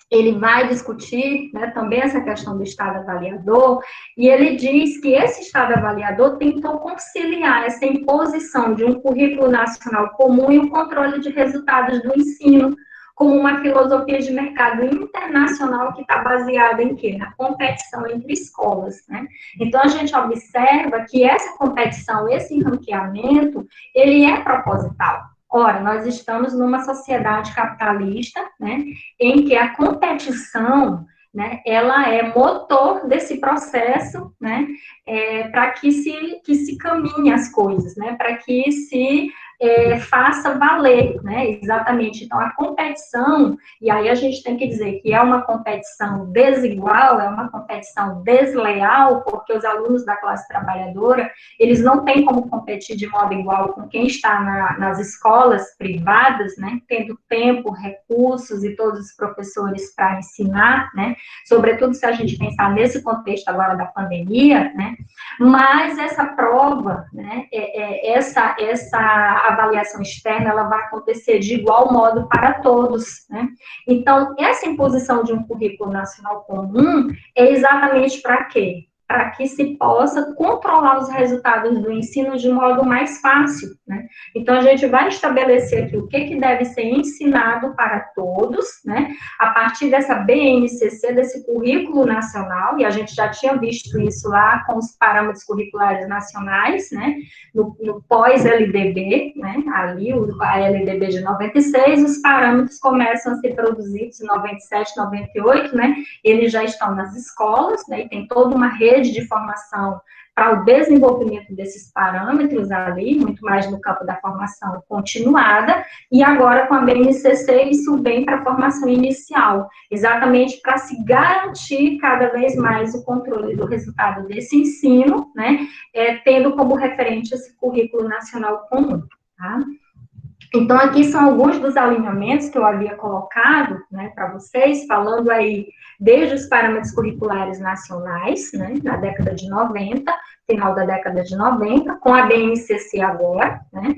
Speaker 3: ele vai discutir, né, também essa questão do Estado avaliador, e ele diz que esse Estado avaliador tentou conciliar essa imposição de um currículo nacional comum e o controle de resultados do ensino, como uma filosofia de mercado internacional que está baseada em quê? Na competição entre escolas, né? Então, a gente observa que essa competição, esse ranqueamento, ele é proposital. Ora, nós estamos numa sociedade capitalista, né, em que a competição, né, ela é motor desse processo, né, para que se caminhe as coisas, né, para que se faça valer, né, exatamente. Então, a competição, e aí a gente tem que dizer que é uma competição desigual, é uma competição desleal, porque os alunos da classe trabalhadora, eles não têm como competir de modo igual com quem está nas escolas privadas, né, tendo tempo, recursos e todos os professores para ensinar, né, sobretudo se a gente pensar nesse contexto agora da pandemia, né, mas essa prova, né, essa avaliação externa, ela vai acontecer de igual modo para todos, né? Então, essa imposição de um currículo nacional comum é exatamente para quê? para que se possa controlar os resultados do ensino de modo mais fácil, né? Então, a gente vai estabelecer aqui o que deve ser ensinado para todos, né? A partir dessa BNCC, desse currículo nacional, e a gente já tinha visto isso lá com os parâmetros curriculares nacionais, né? No pós-LDB, né? Ali, a LDB de 96, os parâmetros começam a ser produzidos em 97, 98, né? Eles já estão nas escolas, né? E tem toda uma rede de formação para o desenvolvimento desses parâmetros ali, muito mais no campo da formação continuada, e agora com a BNCC isso vem para a formação inicial, exatamente para se garantir cada vez mais o controle do resultado desse ensino, né, tendo como referente esse currículo nacional comum, tá? Então, aqui são alguns dos alinhamentos que eu havia colocado, né, para vocês, falando aí desde os parâmetros curriculares nacionais, né, na década de 90, final da década de 90, com a BNCC agora, né,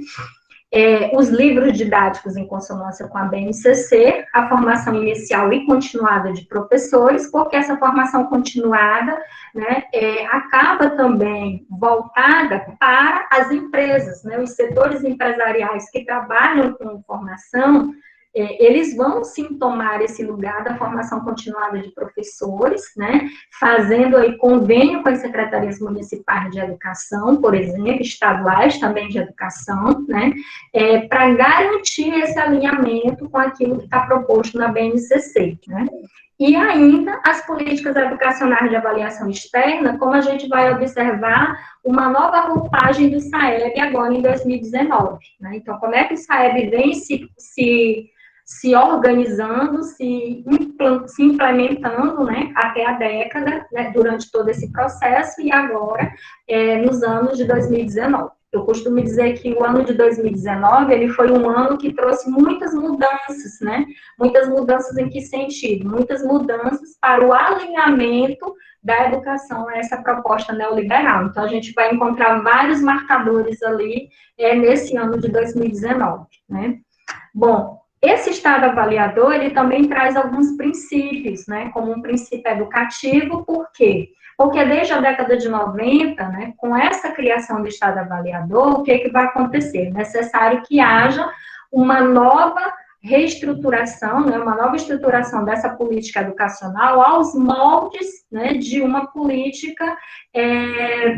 Speaker 3: os livros didáticos em consonância com a BNCC, a formação inicial e continuada de professores, porque essa formação continuada, né, acaba também voltada para as empresas, né, os setores empresariais que trabalham com formação, eles vão sim tomar esse lugar da formação continuada de professores, né, fazendo aí convênio com as secretarias municipais de educação, por exemplo, estaduais também de educação, né, para garantir esse alinhamento com aquilo que está proposto na BNCC, né. E ainda as políticas educacionais de avaliação externa, como a gente vai observar uma nova roupagem do SAEB agora em 2019, né? Então, como é que o SAEB vem se organizando, se implementando, né, até a década, né, durante todo esse processo, e agora, nos anos de 2019. Eu costumo dizer que o ano de 2019, ele foi um ano que trouxe muitas mudanças, né? Muitas mudanças em que sentido? Muitas mudanças para o alinhamento da educação a essa proposta neoliberal. Então, a gente vai encontrar vários marcadores ali nesse ano de 2019, né? Bom, esse estado avaliador, ele também traz alguns princípios, né, como um princípio educativo, por quê? Porque desde a década de 90, né, com essa criação do estado avaliador, o que vai acontecer? É necessário que haja uma nova reestruturação, né, uma nova estruturação dessa política educacional aos moldes, né, de uma política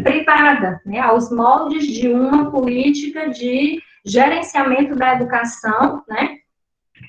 Speaker 3: privada, né, aos moldes de uma política de gerenciamento da educação, né,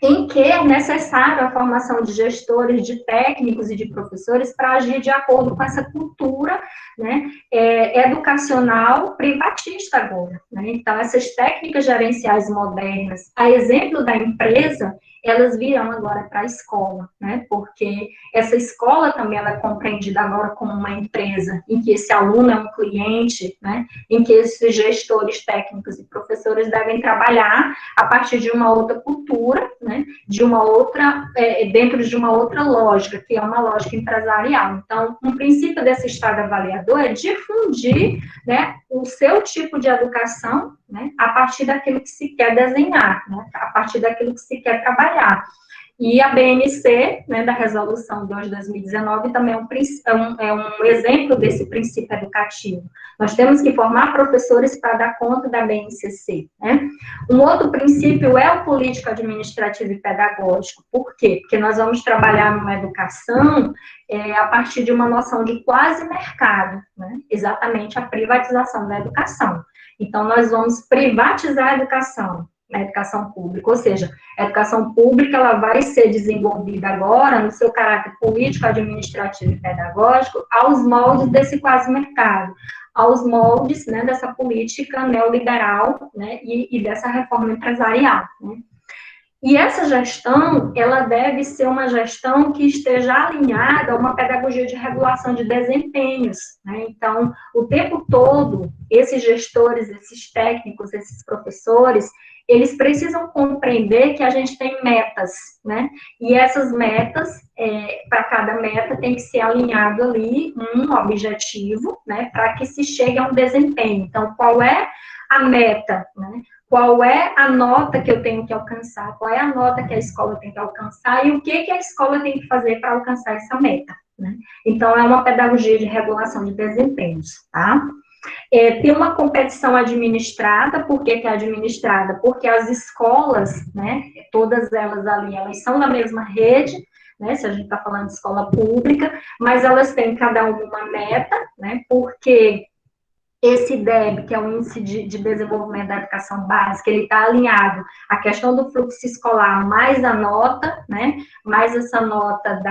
Speaker 3: em que é necessário a formação de gestores, de técnicos e de professores para agir de acordo com essa cultura, né, educacional privatista agora, né? Então, essas técnicas gerenciais modernas, a exemplo da empresa, elas virão agora para a escola, né? Porque essa escola também ela é compreendida agora como uma empresa, em que esse aluno é um cliente, né? Em que esses gestores técnicos e professores devem trabalhar a partir de uma outra cultura, né? De uma outra, dentro de uma outra lógica, que é uma lógica empresarial. Então, um princípio desse estado avaliador é difundir, né, o seu tipo de educação, né, a partir daquilo que se quer desenhar, né, a partir daquilo que se quer trabalhar. E a BNC, né, da Resolução 2 de 2019, também é um exemplo desse princípio educativo. Nós temos que formar professores para dar conta da BNCC, né? Um outro princípio é o político administrativo e pedagógico. Por quê? Porque nós vamos trabalhar numa educação a partir de uma noção de quase mercado, né? Exatamente a privatização da educação. Então, nós vamos privatizar a educação pública, ou seja, a educação pública ela vai ser desenvolvida agora no seu caráter político, administrativo e pedagógico aos moldes desse quase mercado, aos moldes, né, dessa política neoliberal, né, e dessa reforma empresarial, né. E essa gestão, ela deve ser uma gestão que esteja alinhada a uma pedagogia de regulação de desempenhos, né? Então, o tempo todo, esses gestores, esses técnicos, esses professores, eles precisam compreender que a gente tem metas, né? E essas metas, para cada meta, tem que ser alinhado ali um objetivo, né? Para que se chegue a um desempenho. Então, qual é a meta, né? Qual é a nota que eu tenho que alcançar, qual é a nota que a escola tem que alcançar e o que a escola tem que fazer para alcançar essa meta, né? Então, é uma pedagogia de regulação de desempenhos, tá? Tem uma competição administrada. Por que que é administrada? Porque as escolas, né, todas elas ali, elas são da mesma rede, né, se a gente está falando de escola pública, mas elas têm cada uma meta, né, porque esse IDEB, que é o Índice de Desenvolvimento da Educação Básica, ele está alinhado à questão do fluxo escolar, mais a nota, né, mais essa nota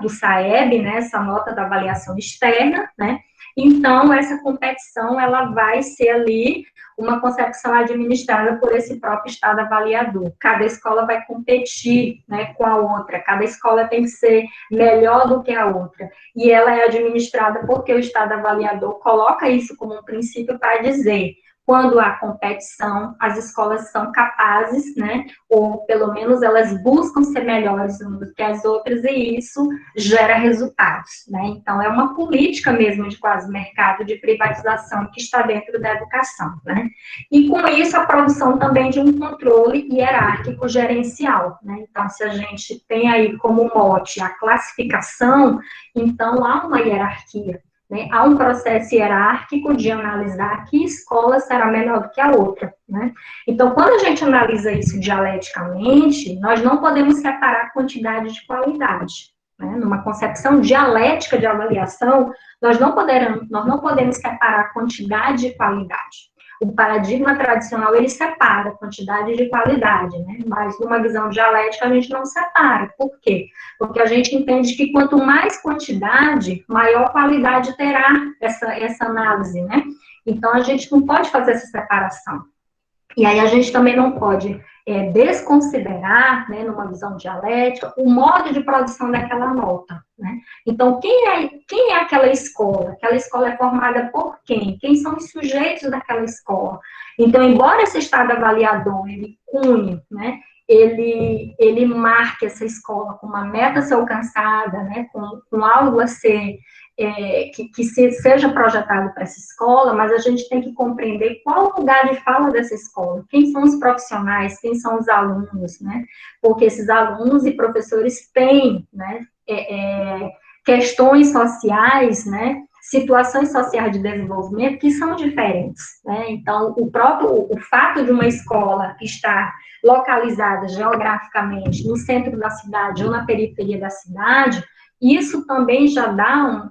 Speaker 3: do SAEB, né, essa nota da avaliação externa, né. Então, essa competição, ela vai ser ali uma concepção administrada por esse próprio Estado avaliador. Cada escola vai competir, né, com a outra, cada escola tem que ser melhor do que a outra. E ela é administrada porque o Estado avaliador coloca isso como um princípio para dizer: quando há competição, as escolas são capazes, né, ou pelo menos elas buscam ser melhores umas do que as outras, e isso gera resultados, né? Então, é uma política mesmo de quase mercado de privatização que está dentro da educação, né? E com isso, a produção também de um controle hierárquico gerencial, né? Então, se a gente tem aí como mote a classificação, então há uma hierarquia, né? Há um processo hierárquico de analisar que escola será melhor do que a outra, né? Então, quando a gente analisa isso dialeticamente, nós não podemos separar quantidade de qualidade, né? Numa concepção dialética de avaliação, nós não podemos separar quantidade de qualidade. O paradigma tradicional, ele separa quantidade de qualidade, né? Mas numa visão dialética a gente não separa. Por quê? Porque a gente entende que quanto mais quantidade, maior qualidade terá essa análise, né? Então, a gente não pode fazer essa separação. E aí a gente também não pode desconsiderar, né, numa visão dialética, o modo de produção daquela nota, né? Então, quem é aquela escola? Aquela escola é formada por quem? Quem são os sujeitos daquela escola? Então, embora esse Estado avaliador, ele cunhe, né, ele marque essa escola com uma meta a ser alcançada, né, com algo a ser que seja projetado para essa escola, mas a gente tem que compreender qual o lugar de fala dessa escola, quem são os profissionais, quem são os alunos, né? Porque esses alunos e professores têm, né, questões sociais, né, situações sociais de desenvolvimento que são diferentes, né? Então, o fato de uma escola estar localizada geograficamente no centro da cidade ou na periferia da cidade, isso também já dá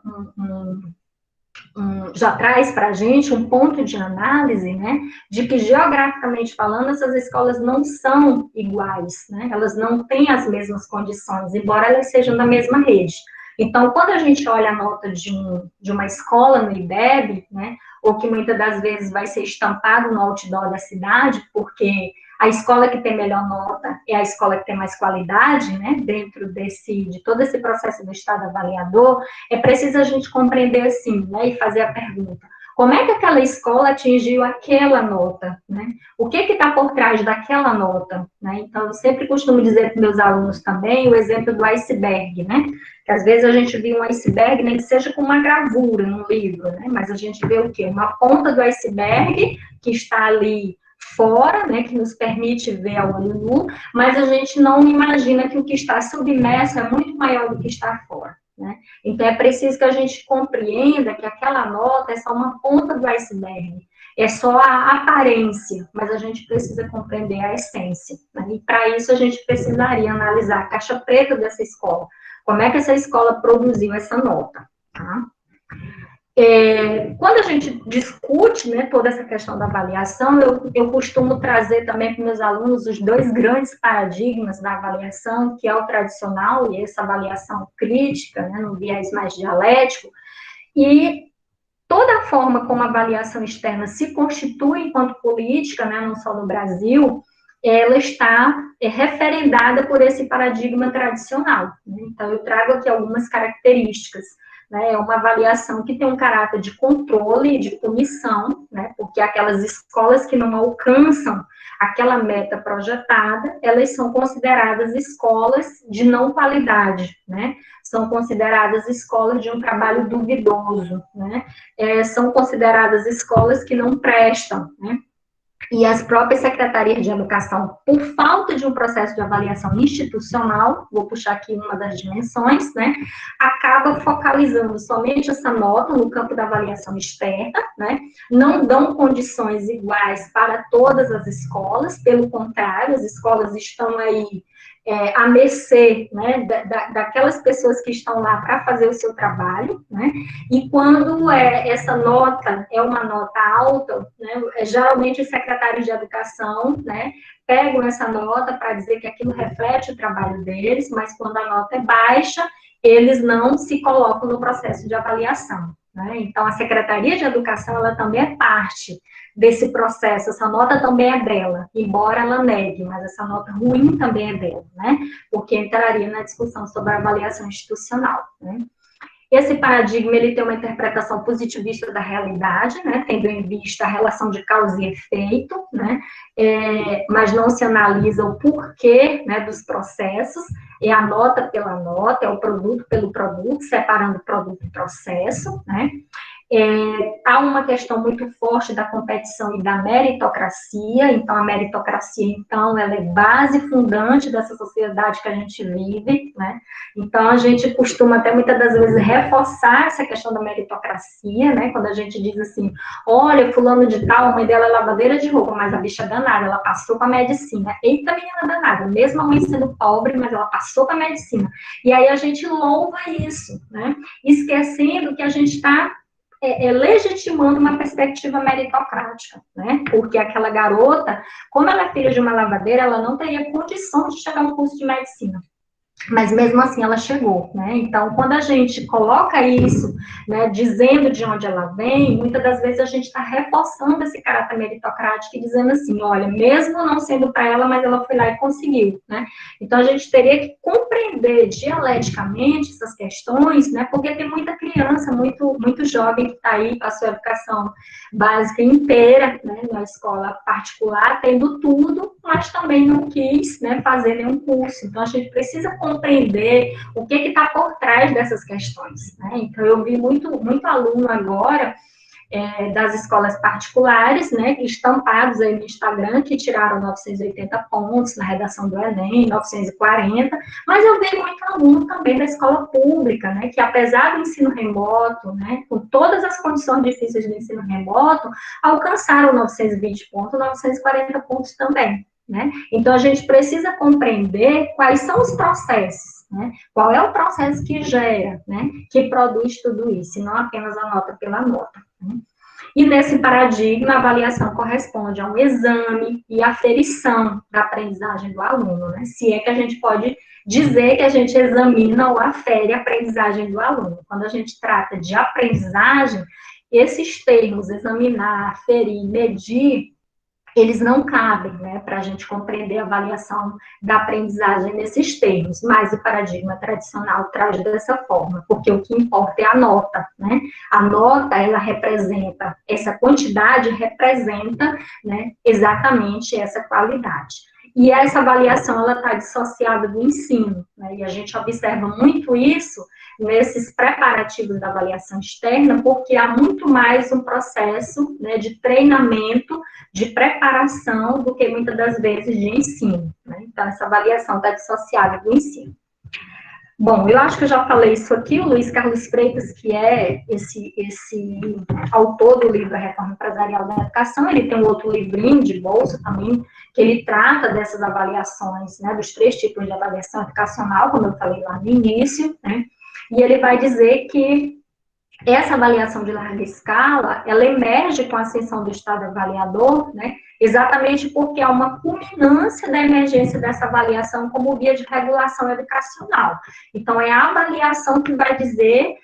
Speaker 3: já traz para a gente um ponto de análise, né, de que geograficamente falando, essas escolas não são iguais, né, elas não têm as mesmas condições, embora elas sejam da mesma rede. Então, quando a gente olha a nota de uma escola no IDEB, né, ou que muitas das vezes vai ser estampado no outdoor da cidade, porque a escola que tem melhor nota é a escola que tem mais qualidade, né, dentro de todo esse processo do Estado avaliador, é preciso a gente compreender assim, né, e fazer a pergunta: como é que aquela escola atingiu aquela nota, né? O que está por trás daquela nota, né? Então, eu sempre costumo dizer para meus alunos também o exemplo do iceberg, né? Que às vezes a gente vê um iceberg, nem que seja com uma gravura no livro, né? Mas a gente vê o quê? Uma ponta do iceberg que está ali fora, né, que nos permite ver ao olho nu, mas a gente não imagina que o que está submerso é muito maior do que está fora, né? Então, é preciso que a gente compreenda que aquela nota é só uma ponta do iceberg, é só a aparência, mas a gente precisa compreender a essência, né? E para isso a gente precisaria analisar a caixa preta dessa escola, como é que essa escola produziu essa nota, tá? Quando a gente discute, né, toda essa questão da avaliação, eu costumo trazer também para meus alunos os dois grandes paradigmas da avaliação, que é o tradicional e essa avaliação crítica, né, no viés mais dialético, e toda a forma como a avaliação externa se constitui enquanto política, né, não só no Brasil, ela está referendada por esse paradigma tradicional, né? Então, eu trago aqui algumas características. Né, é uma avaliação que tem um caráter de controle e de punição, né, porque aquelas escolas que não alcançam aquela meta projetada, elas são consideradas escolas de não qualidade, né, são consideradas escolas de um trabalho duvidoso, né, são consideradas escolas que não prestam, né. E as próprias secretarias de educação, por falta de um processo de avaliação institucional, vou puxar aqui uma das dimensões, né, acaba focalizando somente essa nota no campo da avaliação externa, né, não dão condições iguais para todas as escolas, pelo contrário, as escolas estão aí à mercê, né, daquelas pessoas que estão lá para fazer o seu trabalho, né, e quando essa nota é uma nota alta, né, geralmente os secretários de educação, né, pegam essa nota para dizer que aquilo reflete o trabalho deles, mas quando a nota é baixa, eles não se colocam no processo de avaliação, né, então a Secretaria de Educação, ela também é parte desse processo, essa nota também é dela, embora ela negue, mas essa nota ruim também é dela, né, porque entraria na discussão sobre a avaliação institucional, né. Esse paradigma, ele tem uma interpretação positivista da realidade, né, tendo em vista a relação de causa e efeito, né, mas não se analisa o porquê, né, dos processos, é a nota pela nota, é o produto pelo produto, separando produto e processo, né. Há uma questão muito forte da competição e da meritocracia, então a meritocracia, então, ela é base fundante dessa sociedade que a gente vive, né, então a gente costuma até muitas das vezes reforçar essa questão da meritocracia, né, quando a gente diz assim, olha, fulano de tal, a mãe dela é lavadeira de roupa, mas a bicha é danada, ela passou para a medicina, eita menina danada, mesmo a mãe sendo pobre, mas ela passou para a medicina, e aí a gente louva isso, né, esquecendo que a gente está legitimando uma perspectiva meritocrática, né? Porque aquela garota, como ela é filha de uma lavadeira, ela não teria condição de chegar no curso de medicina. Mas mesmo assim ela chegou, né? Então, quando a gente coloca isso, né, dizendo de onde ela vem, muitas das vezes a gente está reforçando esse caráter meritocrático e dizendo assim, olha, mesmo não sendo para ela, mas ela foi lá e conseguiu, né? Então, a gente teria que compreender dialeticamente essas questões, né? Porque tem muita criança, muito jovem que está aí com a sua educação básica inteira, né, na escola particular, tendo tudo, mas também não quis, né, fazer nenhum curso. Então, a gente precisa compreender o que está por trás dessas questões, né? Então, eu vi muito aluno agora das escolas particulares, né, estampados aí no Instagram, que tiraram 980 pontos na redação do Enem, 940, mas eu vi muito aluno também da escola pública, né, que apesar do ensino remoto, né, com todas as condições difíceis do ensino remoto, alcançaram 920 pontos, 940 pontos também, né? Então, a gente precisa compreender quais são os processos, né? Qual é o processo que gera, né, que produz tudo isso, e não apenas a nota pela nota. Né? E nesse paradigma, a avaliação corresponde a um exame e aferição da aprendizagem do aluno, né? Se é que a gente pode dizer que a gente examina ou afere a aprendizagem do aluno. Quando a gente trata de aprendizagem, esses termos, examinar, aferir, medir, eles não cabem, né, para a gente compreender a avaliação da aprendizagem nesses termos, mas o paradigma tradicional traz dessa forma, porque o que importa é a nota, né, a nota, ela representa, essa quantidade representa, né, exatamente essa qualidade. E essa avaliação, ela está dissociada do ensino, né, e a gente observa muito isso nesses preparativos da avaliação externa, porque há muito mais um processo, né, de treinamento, de preparação, do que muitas das vezes de ensino, né? Então, essa avaliação está dissociada do ensino. Bom, eu acho que eu já falei isso aqui, o Luiz Carlos Freitas, que é esse autor do livro A Reforma Empresarial da Educação, ele tem um outro livrinho de bolsa também, que ele trata dessas avaliações, né, dos 3 tipos de avaliação educacional, como eu falei lá no início, né, e ele vai dizer que essa avaliação de larga escala, ela emerge com a ascensão do Estado avaliador, né, exatamente porque há uma culminância da emergência dessa avaliação como via de regulação educacional. Então, é a avaliação que vai dizer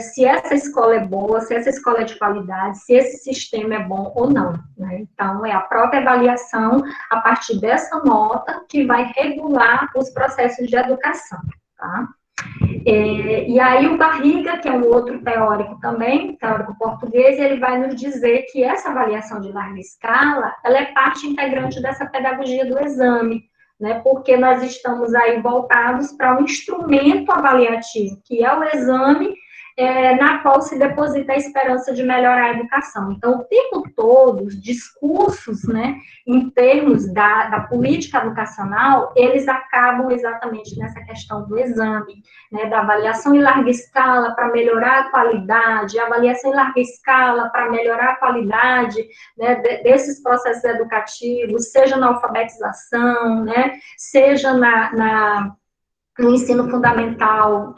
Speaker 3: se essa escola é boa, se essa escola é de qualidade, se esse sistema é bom ou não, né? Então, é a própria avaliação, a partir dessa nota, que vai regular os processos de educação, tá? E aí o Barriga, que é um outro teórico também, teórico português, ele vai nos dizer que essa avaliação de larga escala, ela é parte integrante dessa pedagogia do exame, né, porque nós estamos aí voltados para um instrumento avaliativo, que é o exame, na qual se deposita a esperança de melhorar a educação. Então, o tempo todo, os discursos, né, em termos da política educacional, eles acabam exatamente nessa questão do exame, né, da avaliação em larga escala para melhorar a qualidade, avaliação em larga escala para melhorar a qualidade, né, desses processos educativos, seja na alfabetização, né, seja no ensino fundamental,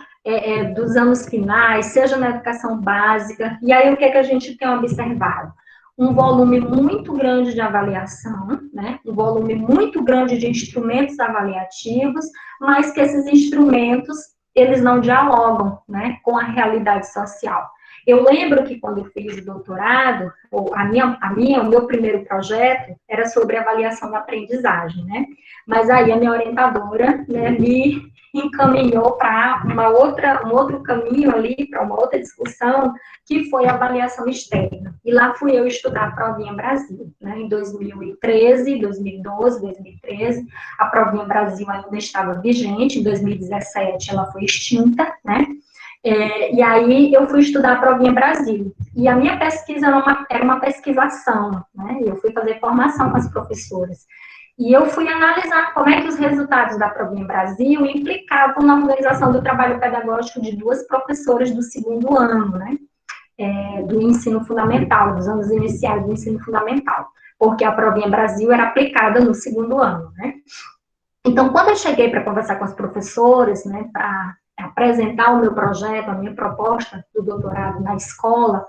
Speaker 3: dos anos finais, seja na educação básica. E aí, o que a gente tem observado? Um volume muito grande de avaliação, né? Um volume muito grande de instrumentos avaliativos, mas que esses instrumentos, eles não dialogam, né, com a realidade social. Eu lembro que quando eu fiz o doutorado, o meu primeiro projeto era sobre avaliação da aprendizagem, né? Mas aí a minha orientadora, né, me encaminhou para um outro caminho ali, para uma outra discussão, que foi a avaliação externa. E lá fui eu estudar a Provinha Brasil, né, em 2013, 2012, 2013. A Provinha Brasil ainda estava vigente, em 2017 ela foi extinta, né? E aí eu fui estudar a Provinha Brasil. E a minha pesquisa era uma pesquisação, né? Eu fui fazer formação com as professoras. E eu fui analisar como é que os resultados da Provinha Brasil implicavam na organização do trabalho pedagógico de duas professoras do segundo ano, né? Do ensino fundamental, dos anos iniciais do ensino fundamental. Porque a Provinha Brasil era aplicada no segundo ano, né? Então, quando eu cheguei para conversar com as professoras, né, para apresentar o meu projeto, a minha proposta do doutorado na escola,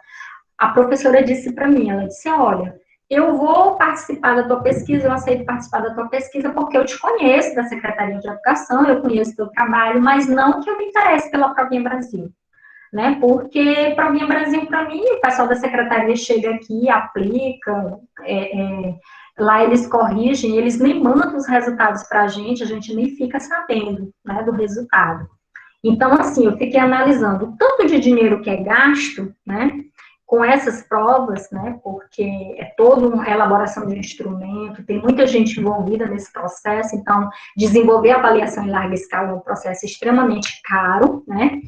Speaker 3: a professora disse para mim, ela disse, olha, eu vou participar da tua pesquisa, eu aceito participar da tua pesquisa porque eu te conheço da Secretaria de Educação, eu conheço o teu trabalho, mas não que eu me interesse pela Provinha Brasil, né, porque Provinha Brasil, para mim, o pessoal da Secretaria chega aqui, aplica, lá eles corrigem, eles nem mandam os resultados para a gente nem fica sabendo, né, do resultado. Então, assim, eu fiquei analisando o tanto de dinheiro que é gasto, né, com essas provas, né, porque é toda uma elaboração de instrumento, tem muita gente envolvida nesse processo, então, desenvolver avaliação em larga escala é um processo extremamente caro, né,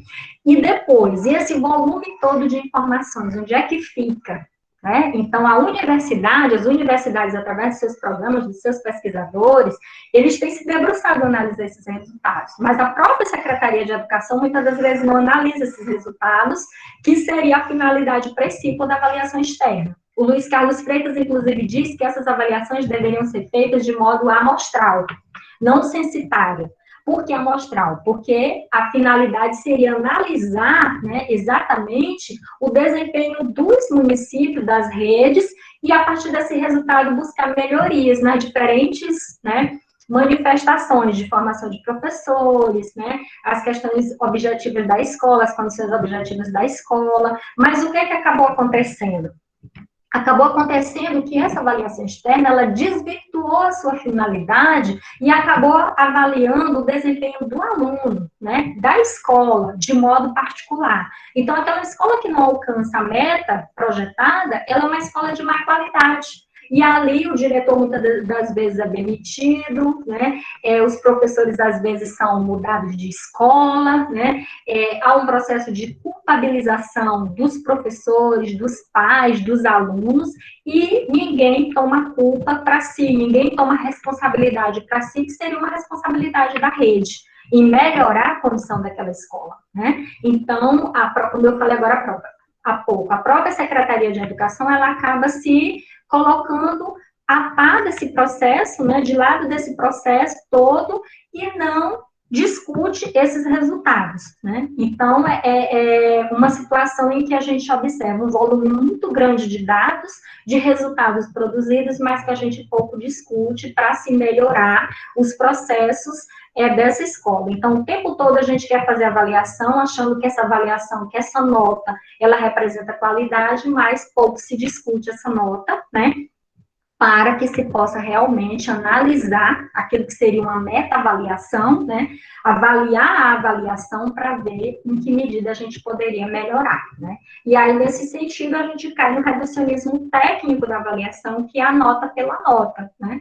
Speaker 3: e depois, esse volume todo de informações, onde é que fica? Né? Então, as universidades, através de seus programas, de seus pesquisadores, eles têm se debruçado a analisar esses resultados. Mas a própria Secretaria de Educação, muitas das vezes, não analisa esses resultados, que seria a finalidade principal da avaliação externa. O Luiz Carlos Freitas, inclusive, disse que essas avaliações deveriam ser feitas de modo amostral, não censitário. Por que amostral? Porque a finalidade seria analisar, né, exatamente o desempenho dos municípios, das redes, e a partir desse resultado buscar melhorias nas diferentes, né, manifestações de formação de professores, né, as questões objetivas da escola, as condições objetivas da escola. Mas o que acabou acontecendo? Acabou acontecendo que essa avaliação externa, ela desvirtuou a sua finalidade e acabou avaliando o desempenho do aluno, né, da escola, de modo particular. Então, aquela escola que não alcança a meta projetada, ela é uma escola de má qualidade. E ali o diretor, muitas das vezes, é demitido, né? Os professores, às vezes, são mudados de escola, né? Há um processo de culpabilização dos professores, dos pais, dos alunos, e ninguém toma culpa para si, ninguém toma responsabilidade para si, que seria uma responsabilidade da rede, em melhorar a condição daquela escola, né? Então, como eu falei agora há pouco, a própria Secretaria de Educação, ela acaba se colocando a par desse processo, né, de lado desse processo todo, e não discute esses resultados, né? Então, é uma situação em que a gente observa um volume muito grande de dados, de resultados produzidos, mas que a gente pouco discute para se melhorar os processos dessa escola. Então, o tempo todo a gente quer fazer avaliação, achando que essa avaliação, que essa nota, ela representa qualidade, mas pouco se discute essa nota, né? Para que se possa realmente analisar aquilo que seria uma meta-avaliação, né? Avaliar a avaliação para ver em que medida a gente poderia melhorar, né? E aí, nesse sentido, a gente cai no reducionismo técnico da avaliação, que é a nota pela nota, né?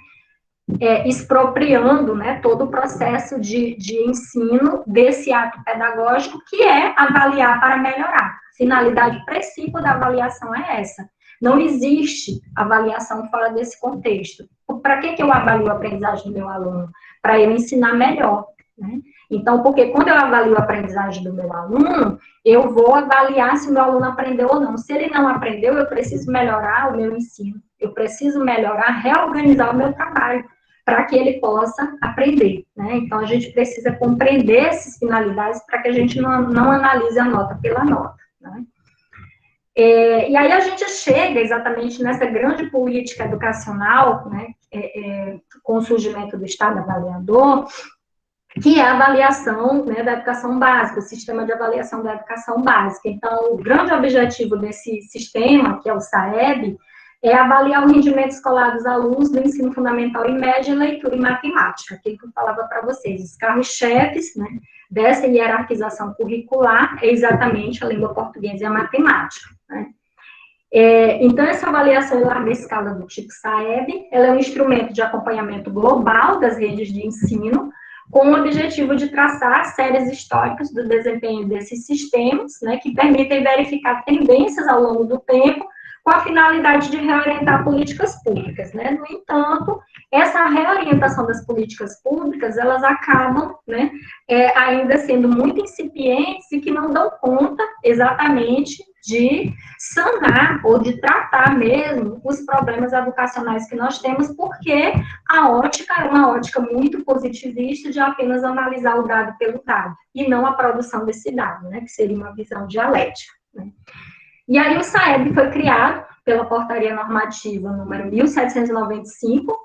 Speaker 3: expropriando, né, todo o processo de ensino desse ato pedagógico, que é avaliar para melhorar. A finalidade principal da avaliação é essa. Não existe avaliação fora desse contexto. Para que eu avalio a aprendizagem do meu aluno? Para ele ensinar melhor, né? Então, porque quando eu avalio a aprendizagem do meu aluno, eu vou avaliar se o meu aluno aprendeu ou não. Se ele não aprendeu, eu preciso melhorar o meu ensino. Eu preciso melhorar, reorganizar o meu trabalho, para que ele possa aprender, né? Então, a gente precisa compreender essas finalidades para que a gente não analise a nota pela nota, né? E aí a gente chega exatamente nessa grande política educacional, né, com o surgimento do Estado avaliador, que é a avaliação, né, da educação básica, o sistema de avaliação da educação básica. Então, o grande objetivo desse sistema, que é o SAEB, é avaliar o rendimento escolar dos alunos do ensino fundamental e médio em leitura e matemática, aquilo que eu falava para vocês, os carros-chefes, né, dessa hierarquização curricular é exatamente a língua portuguesa e a matemática, né. Então, essa avaliação em larga escala do tipo SAEB, ela é um instrumento de acompanhamento global das redes de ensino, com o objetivo de traçar séries históricas do desempenho desses sistemas, né, que permitem verificar tendências ao longo do tempo, com a finalidade de reorientar políticas públicas, né? No entanto, essa reorientação das políticas públicas, elas acabam, né, ainda sendo muito incipientes e que não dão conta exatamente de sanar ou de tratar mesmo os problemas educacionais que nós temos, porque a ótica é uma ótica muito positivista de apenas analisar o dado pelo dado, e não a produção desse dado, né, que seria uma visão dialética, né? E aí o SAEB foi criado pela Portaria Normativa número 1795,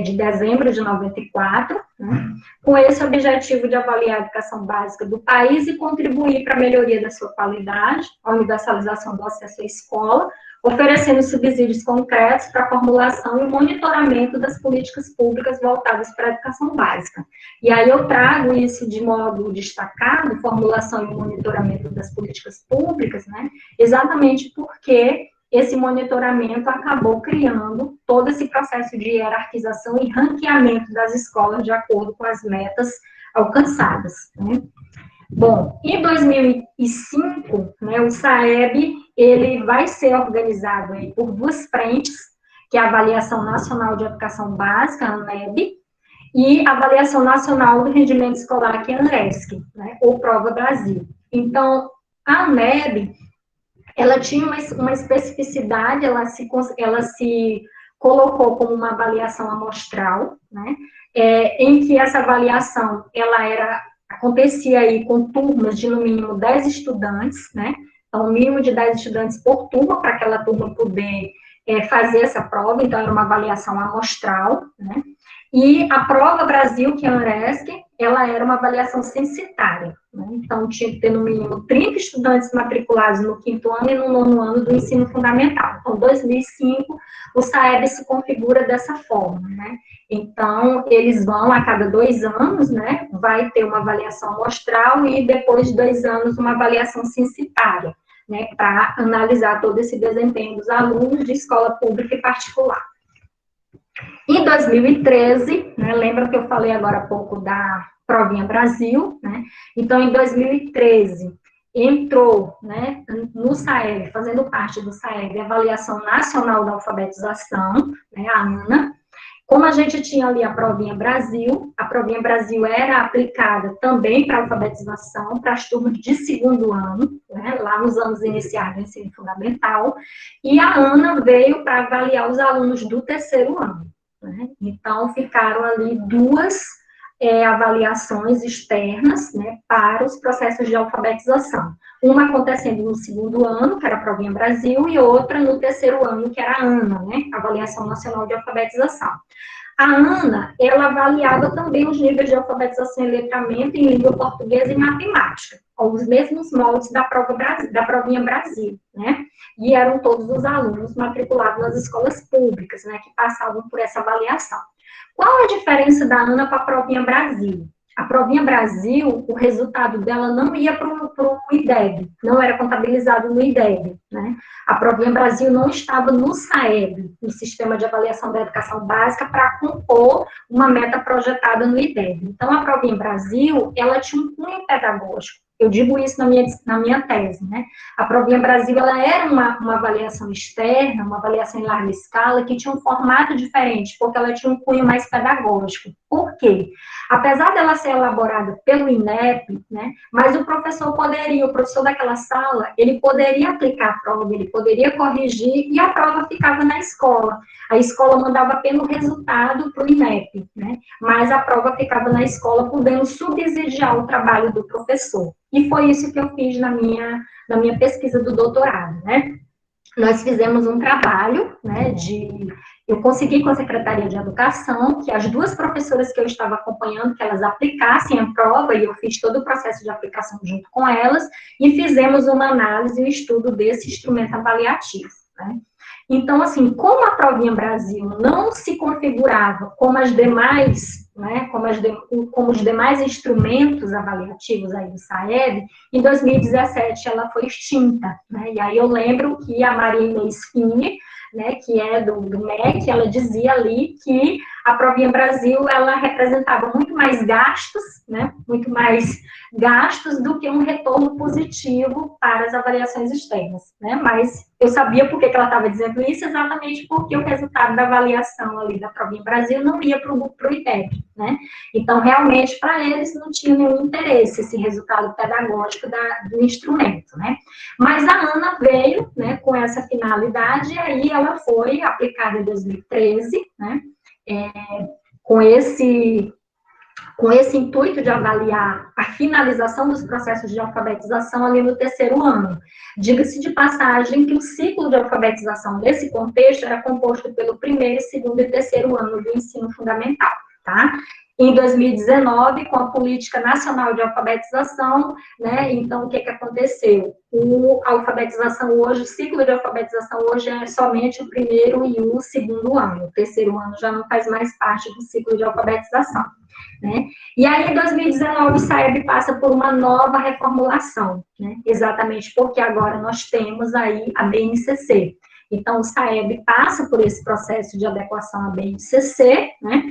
Speaker 3: de dezembro de 94, né, com esse objetivo de avaliar a educação básica do país e contribuir para a melhoria da sua qualidade, a universalização do acesso à escola, oferecendo subsídios concretos para a formulação e o monitoramento das políticas públicas voltadas para a educação básica. E aí eu trago isso de modo destacado, formulação e monitoramento das políticas públicas, né, exatamente porque esse monitoramento acabou criando todo esse processo de hierarquização e ranqueamento das escolas de acordo com as metas alcançadas, né. Bom, em 2005, né, o SAEB, ele vai ser organizado aí por duas frentes, que é a Avaliação Nacional de Educação Básica, a ANEB, e a Avaliação Nacional do Rendimento Escolar, que é a ANESC, né, ou Prova Brasil. Então, a ANEB, ela tinha uma especificidade, ela se colocou como uma avaliação amostral, né, em que essa avaliação, acontecia aí com turmas de, no mínimo, 10 estudantes, né? Então, o mínimo de 10 estudantes por turma, para aquela turma poder fazer essa prova, então era uma avaliação amostral, né? E a Prova Brasil, que é a ANESC, ela era uma avaliação censitária, né? Então, tinha que ter, no mínimo, 30 estudantes matriculados no 5º ano e no 9º ano do ensino fundamental. Então, em 2005, o SAEB se configura dessa forma, né? Então, eles vão, a cada 2 anos, né, vai ter uma avaliação amostral e, depois de 2 anos, uma avaliação censitária, né, para analisar todo esse desempenho dos alunos de escola pública e particular. Em 2013, né, lembra que eu falei agora há pouco da Provinha Brasil, né? Então, em 2013, entrou, né, no SAEB, fazendo parte do SAEB, a Avaliação Nacional da Alfabetização, né, a ANA. Como a gente tinha ali a Provinha Brasil era aplicada também para a alfabetização, para as turmas de 2º ano, né, lá nos anos iniciais do ensino fundamental, e a ANA veio para avaliar os alunos do 3º ano, né? Então, ficaram ali 2 avaliações externas, né, para os processos de alfabetização. Uma acontecendo no 2º ano, que era a Provinha Brasil, e outra no 3º ano, que era a ANA, né, Avaliação Nacional de Alfabetização. A ANA, ela avaliava também os níveis de alfabetização e letramento em língua portuguesa e matemática, os mesmos moldes da Provinha Brasil, né, e eram todos os alunos matriculados nas escolas públicas, né, que passavam por essa avaliação. Qual a diferença da ANA para a Provinha Brasil? A Provinha Brasil, o resultado dela não ia para o IDEB, não era contabilizado no IDEB, né? A Provinha Brasil não estava no SAEB, no Sistema de Avaliação da Educação Básica, para compor uma meta projetada no IDEB. Então, a Provinha Brasil, ela tinha um cunho pedagógico. Eu digo isso na minha tese, né? A Provinha Brasil, ela era uma avaliação externa, uma avaliação em larga escala, que tinha um formato diferente, porque ela tinha um cunho mais pedagógico. Por quê? Apesar dela ser elaborada pelo INEP, né, mas o professor daquela sala, ele poderia aplicar a prova, ele poderia corrigir, e a prova ficava na escola. A escola mandava apenas o resultado para o INEP, né, mas a prova ficava na escola, podendo subsidiar o trabalho do professor. E foi isso que eu fiz na minha pesquisa do doutorado, né. Nós fizemos um trabalho, né, eu consegui com a Secretaria de Educação que as duas professoras que eu estava acompanhando, que elas aplicassem a prova, e eu fiz todo o processo de aplicação junto com elas, e fizemos uma análise e um estudo desse instrumento avaliativo, né. Então, assim, como a Provinha Brasil não se configurava como as demais, né, como os demais instrumentos avaliativos aí do SAEB, em 2017 ela foi extinta, né, e aí eu lembro que a Maria Inês Fini, né, que é do MEC, ela dizia ali que a Provinha Brasil, ela representava muito mais gastos, né, muito mais gastos do que um retorno positivo para as avaliações externas, né, mas eu sabia por que ela estava dizendo isso, exatamente porque o resultado da avaliação ali da Provinha Brasil não ia para o IDEB, né, então realmente para eles não tinha nenhum interesse esse resultado pedagógico do instrumento, né, mas a ANA veio, né, com essa finalidade, e aí ela foi aplicada em 2013, né, com esse intuito de avaliar a finalização dos processos de alfabetização ali no terceiro ano. Diga-se de passagem que o ciclo de alfabetização desse contexto era composto pelo primeiro, segundo e terceiro ano do ensino fundamental, tá? Em 2019, com a Política Nacional de Alfabetização, né, então o que aconteceu? A alfabetização hoje, o ciclo de alfabetização hoje é somente o primeiro e o segundo ano, o terceiro ano já não faz mais parte do ciclo de alfabetização, né? E aí, em 2019, o SAEB passa por uma nova reformulação, né, exatamente porque agora nós temos aí a BNCC. Então, o SAEB passa por esse processo de adequação à BNCC, né,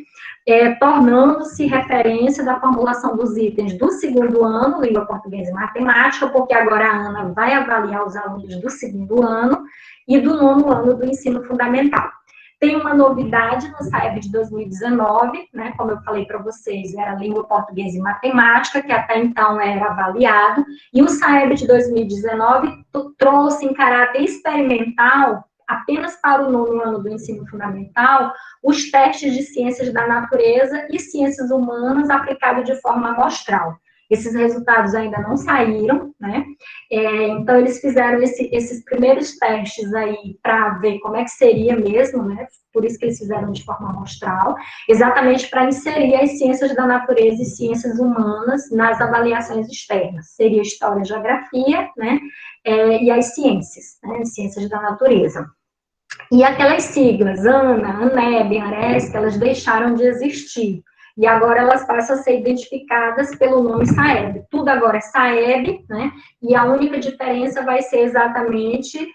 Speaker 3: tornando-se referência da formulação dos itens do segundo ano, língua portuguesa e matemática, porque agora a ANA vai avaliar os alunos do segundo ano e do nono ano do ensino fundamental. Tem uma novidade no SAEB de 2019, né, como eu falei para vocês, era língua portuguesa e matemática, que até então era avaliado, e o SAEB de 2019 trouxe em caráter experimental, apenas para o nono ano do ensino fundamental, os testes de ciências da natureza e ciências humanas aplicados de forma amostral. Esses resultados ainda não saíram, né? Então, eles fizeram esses primeiros testes aí para ver como é que seria mesmo, né? Por isso que eles fizeram de forma amostral, exatamente para inserir as ciências da natureza e ciências humanas nas avaliações externas. Seria história e geografia, né? E as ciências, né? As ciências da natureza. E aquelas siglas, ANA, ANEB, ARESC, elas deixaram de existir. E agora elas passam a ser identificadas pelo nome SAEB. Tudo agora é SAEB, né? E a única diferença vai ser exatamente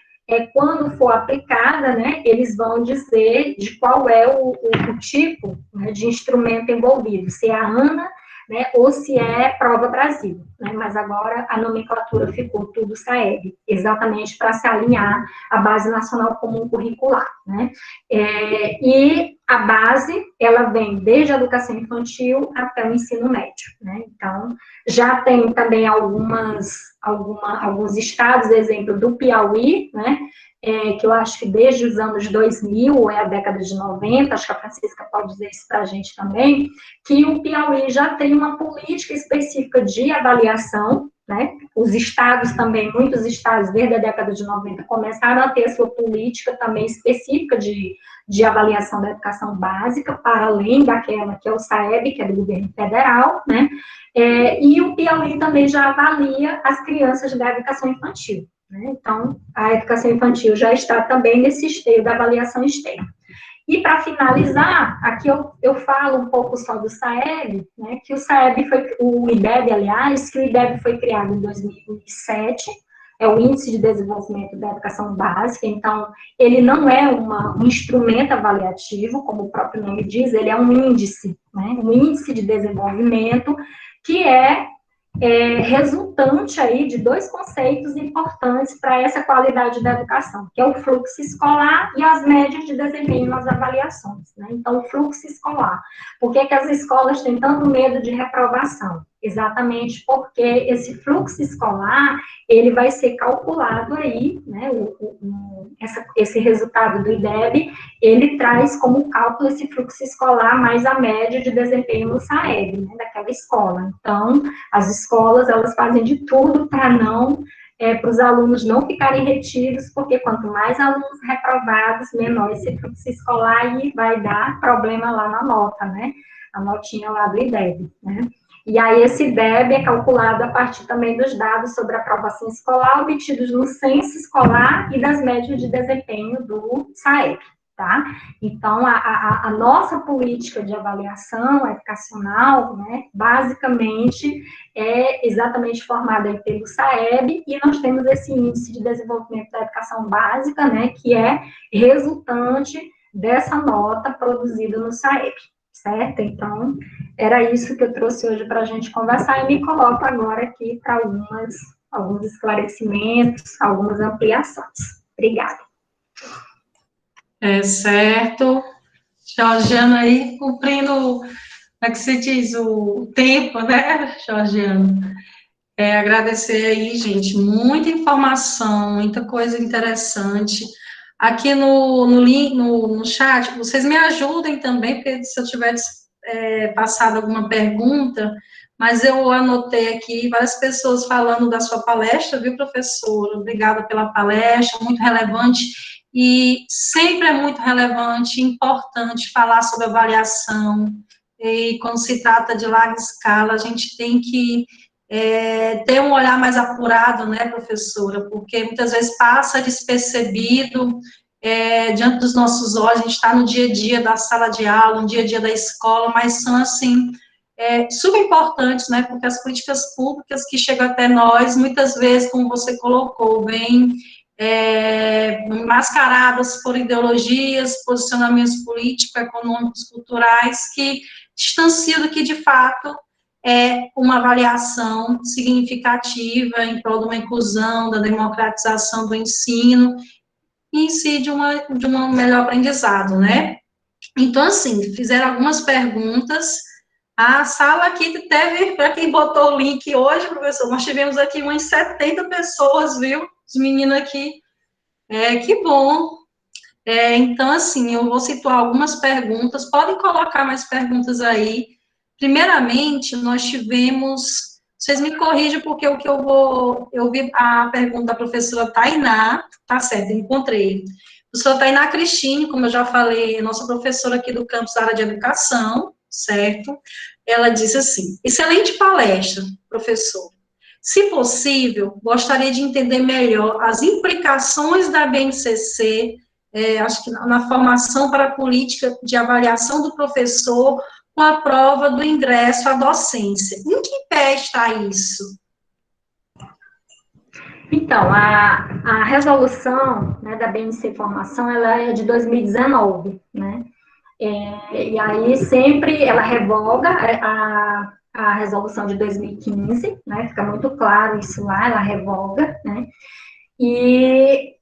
Speaker 3: quando for aplicada, né? Eles vão dizer de qual é o tipo, né, de instrumento envolvido, se é a ANA, né, ou se é Prova Brasil, né, mas agora a nomenclatura ficou tudo SAEB, exatamente para se alinhar à Base Nacional Comum Curricular, né, e a base, ela vem desde a educação infantil até o ensino médio, né, então, já tem também alguns estados, exemplo do Piauí, né, que eu acho que desde os anos 2000, ou a década de 90, acho que a Francisca pode dizer isso para a gente também, que o Piauí já tem uma política específica de avaliação, né? Os estados também, muitos estados, desde a década de 90, começaram a ter sua política também específica de avaliação da educação básica, para além daquela que é o SAEB, que é do governo federal, né? E o Piauí também já avalia as crianças da educação infantil. Então, a educação infantil já está também nesse esteio da avaliação externa. E, para finalizar, aqui eu falo um pouco só do SAEB, né, que o IDEB, aliás, que o IDEB foi criado em 2007, é o Índice de Desenvolvimento da Educação Básica, então, ele não é um instrumento avaliativo, como o próprio nome diz, ele é um índice, né, um índice de desenvolvimento que é resultante aí de dois conceitos importantes para essa qualidade da educação, que é o fluxo escolar e as médias de desempenho nas avaliações, né? Então, o fluxo escolar. Por que as escolas têm tanto medo de reprovação? Exatamente porque esse fluxo escolar, ele vai ser calculado aí, né? Esse resultado do IDEB, ele traz como cálculo esse fluxo escolar mais a média de desempenho no SAEB, né? Daquela escola. Então, as escolas, elas fazem de tudo para para os alunos não ficarem retidos, porque quanto mais alunos reprovados, menor esse fluxo escolar e vai dar problema lá na nota, né? A notinha lá do IDEB, né? E aí esse IDEB é calculado a partir também dos dados sobre a aprovação escolar obtidos no censo escolar e das médias de desempenho do SAEB. Tá? Então, a nossa política de avaliação educacional, né, basicamente, é exatamente formada pelo SAEB, e nós temos esse índice de desenvolvimento da educação básica, né, que é resultante dessa nota produzida no SAEB, certo? Então, era isso que eu trouxe hoje para a gente conversar, e me coloco agora aqui para alguns esclarecimentos, algumas ampliações. Obrigada.
Speaker 1: Certo. Georgiana aí cumprindo, como é que se diz, o tempo, né, Georgiana? Agradecer aí, gente, muita informação, muita coisa interessante. Aqui no chat, vocês me ajudem também, porque se eu tiver passado alguma pergunta, mas eu anotei aqui várias pessoas falando da sua palestra, viu, professora? Obrigada pela palestra, muito relevante. E sempre é muito relevante e importante falar sobre avaliação, e quando se trata de larga escala, a gente tem que ter um olhar mais apurado, né, professora, porque muitas vezes passa despercebido diante dos nossos olhos, a gente está no dia a dia da sala de aula, no dia a dia da escola, mas são, assim, super importantes, né, porque as políticas públicas que chegam até nós, muitas vezes, como você colocou, vêm mascaradas por ideologias, posicionamentos políticos, econômicos, culturais, que distanciam do que, de fato, é uma avaliação significativa em prol de uma inclusão, da democratização do ensino, e em si de um melhor aprendizado, né? Então, assim, fizeram algumas perguntas. A sala aqui teve, para quem botou o link hoje, professor, nós tivemos aqui umas 70 pessoas, viu? Os meninos aqui. Que bom. Então, assim, eu vou situar algumas perguntas. Podem colocar mais perguntas aí. Primeiramente, nós tivemos... Vocês me corrigem, porque o que eu vi a pergunta da professora Tainá, tá certo, encontrei. A professora Tainá Cristine, como eu já falei, é nossa professora aqui do campus da área de educação, certo? Ela disse assim: excelente palestra, professor. Se possível, gostaria de entender melhor as implicações da BNCC, acho que na formação para a política de avaliação do professor, com a prova do ingresso à docência. Em que pé está isso?
Speaker 3: Então, a resolução, né, da BNC Formação, ela é de 2019, né? E aí sempre ela revoga a resolução de 2015, né? Fica muito claro isso lá, ela revoga, né? E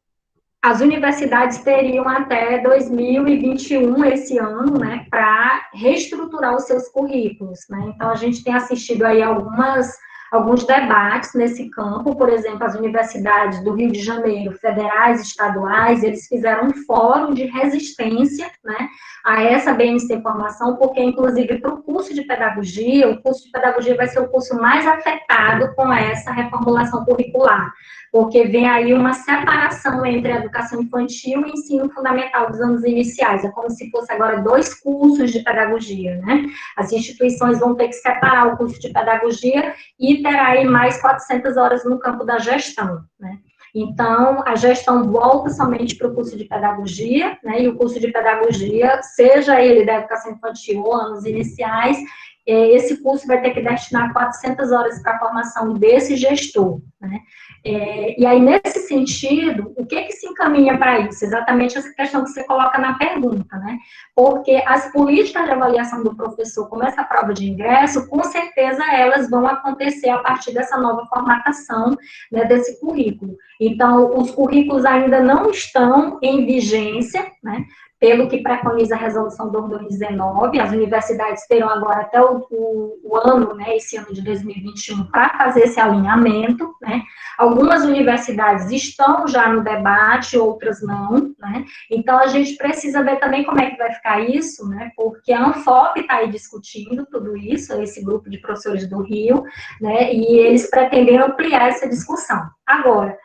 Speaker 3: as universidades teriam até 2021, esse ano, né, para reestruturar os seus currículos, né? Então, a gente tem assistido aí alguns debates nesse campo. Por exemplo, as universidades do Rio de Janeiro, federais, estaduais, eles fizeram um fórum de resistência, né, a essa BNC Formação, porque, inclusive, para o curso de pedagogia, o curso de pedagogia vai ser o curso mais afetado com essa reformulação curricular, porque vem aí uma separação entre a educação infantil e o ensino fundamental dos anos iniciais. É como se fosse agora 2 cursos de pedagogia, né? As instituições vão ter que separar o curso de pedagogia e terá aí mais 400 horas no campo da gestão, né? Então, a gestão volta somente para o curso de pedagogia, né, e o curso de pedagogia, seja ele da educação infantil ou anos iniciais, esse curso vai ter que destinar 400 horas para a formação desse gestor, né? E aí, nesse sentido, o que se encaminha para isso? Exatamente essa questão que você coloca na pergunta, né? Porque as políticas de avaliação do professor, como essa prova de ingresso, com certeza elas vão acontecer a partir dessa nova formatação, né, desse currículo. Então, os currículos ainda não estão em vigência, né? Pelo que preconiza a resolução 2219, as universidades terão agora até o ano, né, esse ano de 2021, para fazer esse alinhamento, né? Algumas universidades estão já no debate, outras não, né? Então, a gente precisa ver também como é que vai ficar isso, né? Porque a Anfop está aí discutindo tudo isso, esse grupo de professores do Rio, né? E eles pretendem ampliar essa discussão. Agora,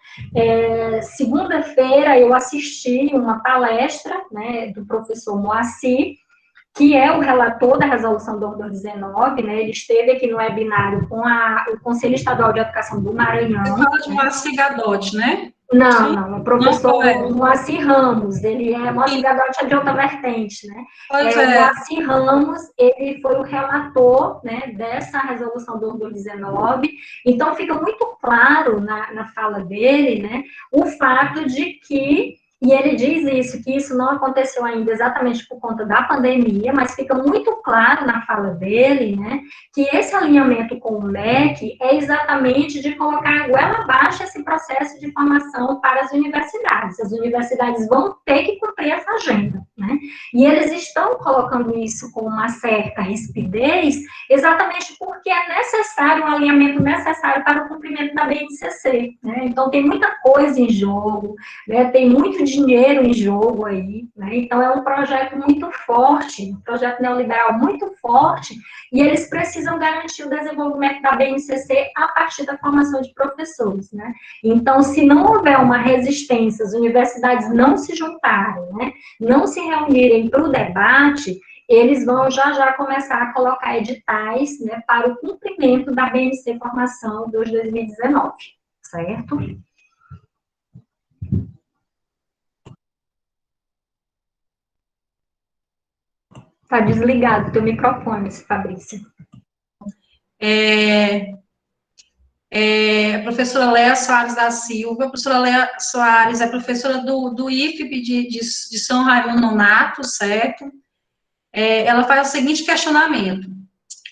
Speaker 3: segunda-feira eu assisti uma palestra, né, do professor Moacir, que é o relator da resolução 2219, né, ele esteve aqui no webinário com o Conselho Estadual de Educação do Maranhão.
Speaker 1: Você fala de Moacir Gadotti, né?
Speaker 3: Não, o professor
Speaker 1: não,
Speaker 3: Moacir Ramos, ele Moacir Gadotti é de outra vertente, né? O Moacir Ramos, ele foi o relator, né, dessa resolução 2219, então fica muito claro na fala dele, né, o fato de que, e ele diz isso, que isso não aconteceu ainda exatamente por conta da pandemia, mas fica muito claro na fala dele, né, que esse alinhamento com o MEC é exatamente de colocar a goela abaixo esse processo de formação para as universidades. As universidades vão ter que cumprir essa agenda, né, e eles estão colocando isso com uma certa rispidez, exatamente porque é necessário, um alinhamento necessário para o cumprimento da BNCC, né, então tem muita coisa em jogo, né, tem muito dinheiro em jogo aí, né? Então é um projeto muito forte, um projeto neoliberal muito forte, e eles precisam garantir o desenvolvimento da BNCC a partir da formação de professores, né? Então, se não houver uma resistência, as universidades não se juntarem, né, não se reunirem para o debate, eles vão já começar a colocar editais, né, para o cumprimento da BNC Formação 2019, certo? Está desligado o teu microfone, Fabrícia.
Speaker 1: A professora Léa Soares da Silva. A professora Léa Soares é professora do IFP de São Raimundo Nonato, certo? Ela faz o seguinte questionamento: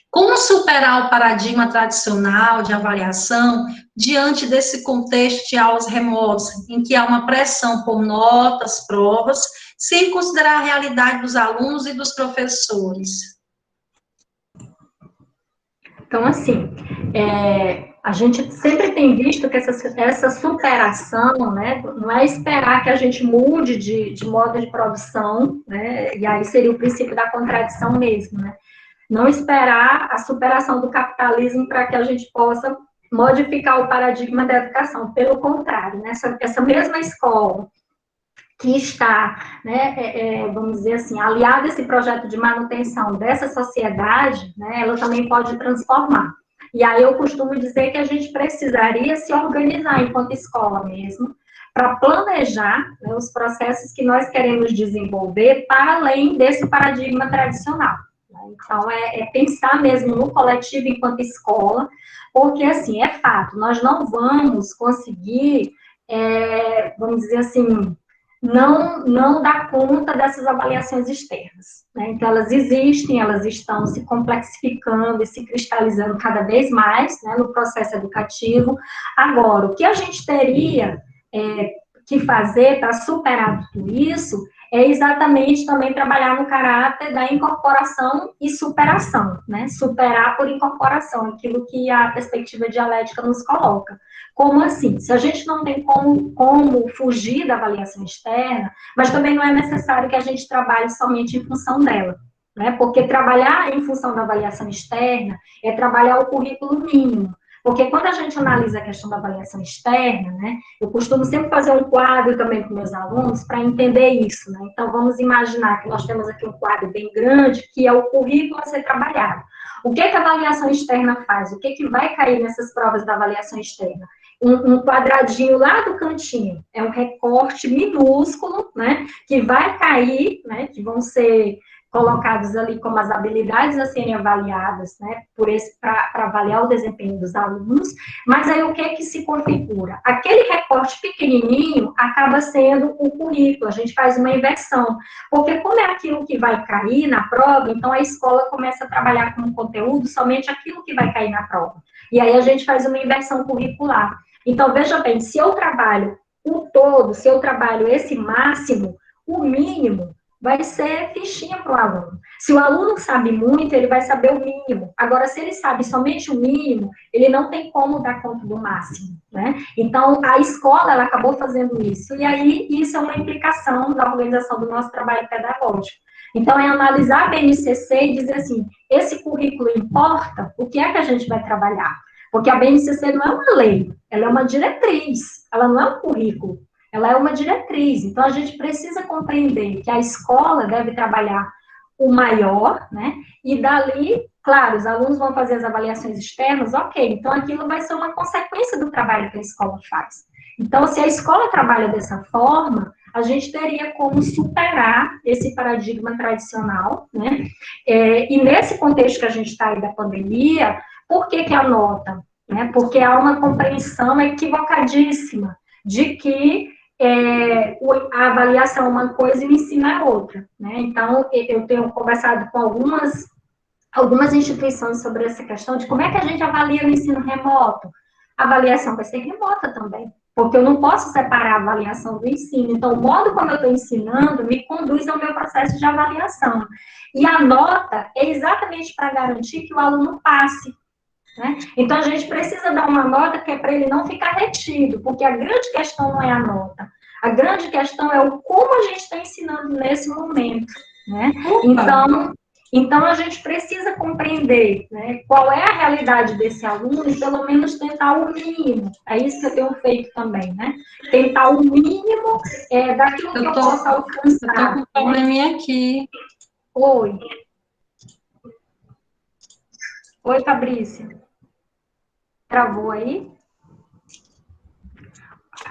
Speaker 1: como superar o paradigma tradicional de avaliação diante desse contexto de aulas remotas, em que há uma pressão por notas, provas, sem considerar a realidade dos alunos e dos professores?
Speaker 3: Então, assim, a gente sempre tem visto que essa superação, né, não é esperar que a gente mude de modo de produção, né, e aí seria o princípio da contradição mesmo, né? Não esperar a superação do capitalismo para que a gente possa modificar o paradigma da educação. Pelo contrário, né, essa mesma escola que está, né, vamos dizer assim, aliada a esse projeto de manutenção dessa sociedade, né, ela também pode transformar. E aí eu costumo dizer que a gente precisaria se organizar enquanto escola mesmo, para planejar, né, os processos que nós queremos desenvolver para além desse paradigma tradicional. Então, pensar mesmo no coletivo enquanto escola, porque, assim, é fato, nós não vamos conseguir, vamos dizer assim, não dar conta dessas avaliações externas, né? Então, elas existem, elas estão se complexificando e se cristalizando cada vez mais, né, no processo educativo. Agora, o que a gente teria que fazer para superar tudo isso é exatamente também trabalhar no caráter da incorporação e superação, né? Superar por incorporação, aquilo que a perspectiva dialética nos coloca. Como assim? Se a gente não tem como fugir da avaliação externa, mas também não é necessário que a gente trabalhe somente em função dela, né? Porque trabalhar em função da avaliação externa é trabalhar o currículo mínimo. Porque quando a gente analisa a questão da avaliação externa, né, eu costumo sempre fazer um quadro também com meus alunos para entender isso, né? Então, vamos imaginar que nós temos aqui um quadro bem grande, que é o currículo a ser trabalhado. O que a avaliação externa faz? O que vai cair nessas provas da avaliação externa? um quadradinho lá do cantinho, é um recorte minúsculo, né, que vai cair, né, que vão ser colocados ali como as habilidades a serem avaliadas, né, para avaliar o desempenho dos alunos, mas aí o que é que se configura? Aquele recorte pequenininho acaba sendo o currículo, a gente faz uma inversão, porque como é aquilo que vai cair na prova, então a escola começa a trabalhar com o conteúdo somente aquilo que vai cair na prova, e aí a gente faz uma inversão curricular. Então, veja bem, se eu trabalho o todo, se eu trabalho esse máximo, o mínimo vai ser fichinha para o aluno. Se o aluno sabe muito, ele vai saber o mínimo. Agora, se ele sabe somente o mínimo, ele não tem como dar conta do máximo, né? Então, a escola, ela acabou fazendo isso. E aí, isso é uma implicação da organização do nosso trabalho pedagógico. Então, é analisar a BNCC e dizer assim, esse currículo importa? O que é que a gente vai trabalhar? Porque a BNCC não é uma lei, ela é uma diretriz, ela não é um currículo. Ela é uma diretriz, então a gente precisa compreender que a escola deve trabalhar o maior, né? E dali, claro, os alunos vão fazer as avaliações externas, ok, então aquilo vai ser uma consequência do trabalho que a escola faz. Então, se a escola trabalha dessa forma, a gente teria como superar esse paradigma tradicional, né? E nesse contexto que a gente está aí da pandemia, por que a nota? Né? Porque há uma compreensão equivocadíssima de que a avaliação é uma coisa e o ensino é outra, né? Então, eu tenho conversado com algumas instituições sobre essa questão de como é que a gente avalia no ensino remoto. A avaliação vai ser remota também, porque eu não posso separar a avaliação do ensino. Então, o modo como eu estou ensinando me conduz ao meu processo de avaliação. E a nota é exatamente para garantir que o aluno passe. Né? Então, a gente precisa dar uma nota que é para ele não ficar retido, porque a grande questão não é a nota. A grande questão é o como a gente está ensinando nesse momento. Né? Então, a gente precisa compreender, né, qual é a realidade desse aluno e, pelo menos, tentar o mínimo. É isso que eu tenho feito também, né? Tentar o mínimo daquilo que eu posso alcançar.
Speaker 1: Eu tô com um probleminha aqui.
Speaker 3: Oi. Oi, Fabrícia. Travou aí?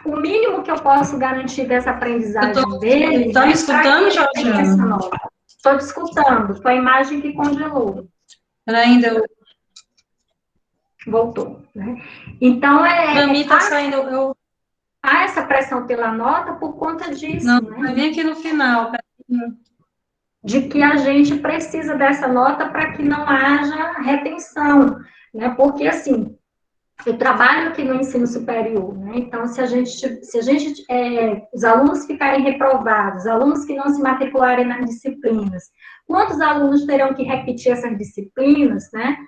Speaker 3: O mínimo que eu posso garantir dessa aprendizagem dele...
Speaker 1: Tá me escutando, Georgiana?
Speaker 3: Estou te escutando. Foi a imagem que congelou.
Speaker 1: Ainda.
Speaker 3: Voltou, né? Então,
Speaker 1: Para mim está saindo...
Speaker 3: Há essa pressão pela nota por conta disso,
Speaker 1: não,
Speaker 3: né?
Speaker 1: Vai vir aqui no final.
Speaker 3: De que a gente precisa dessa nota para que não haja retenção, né? Porque, assim, eu trabalho aqui no ensino superior, né? Então, se os alunos ficarem reprovados, alunos que não se matricularem nas disciplinas, quantos alunos terão que repetir essas disciplinas, né?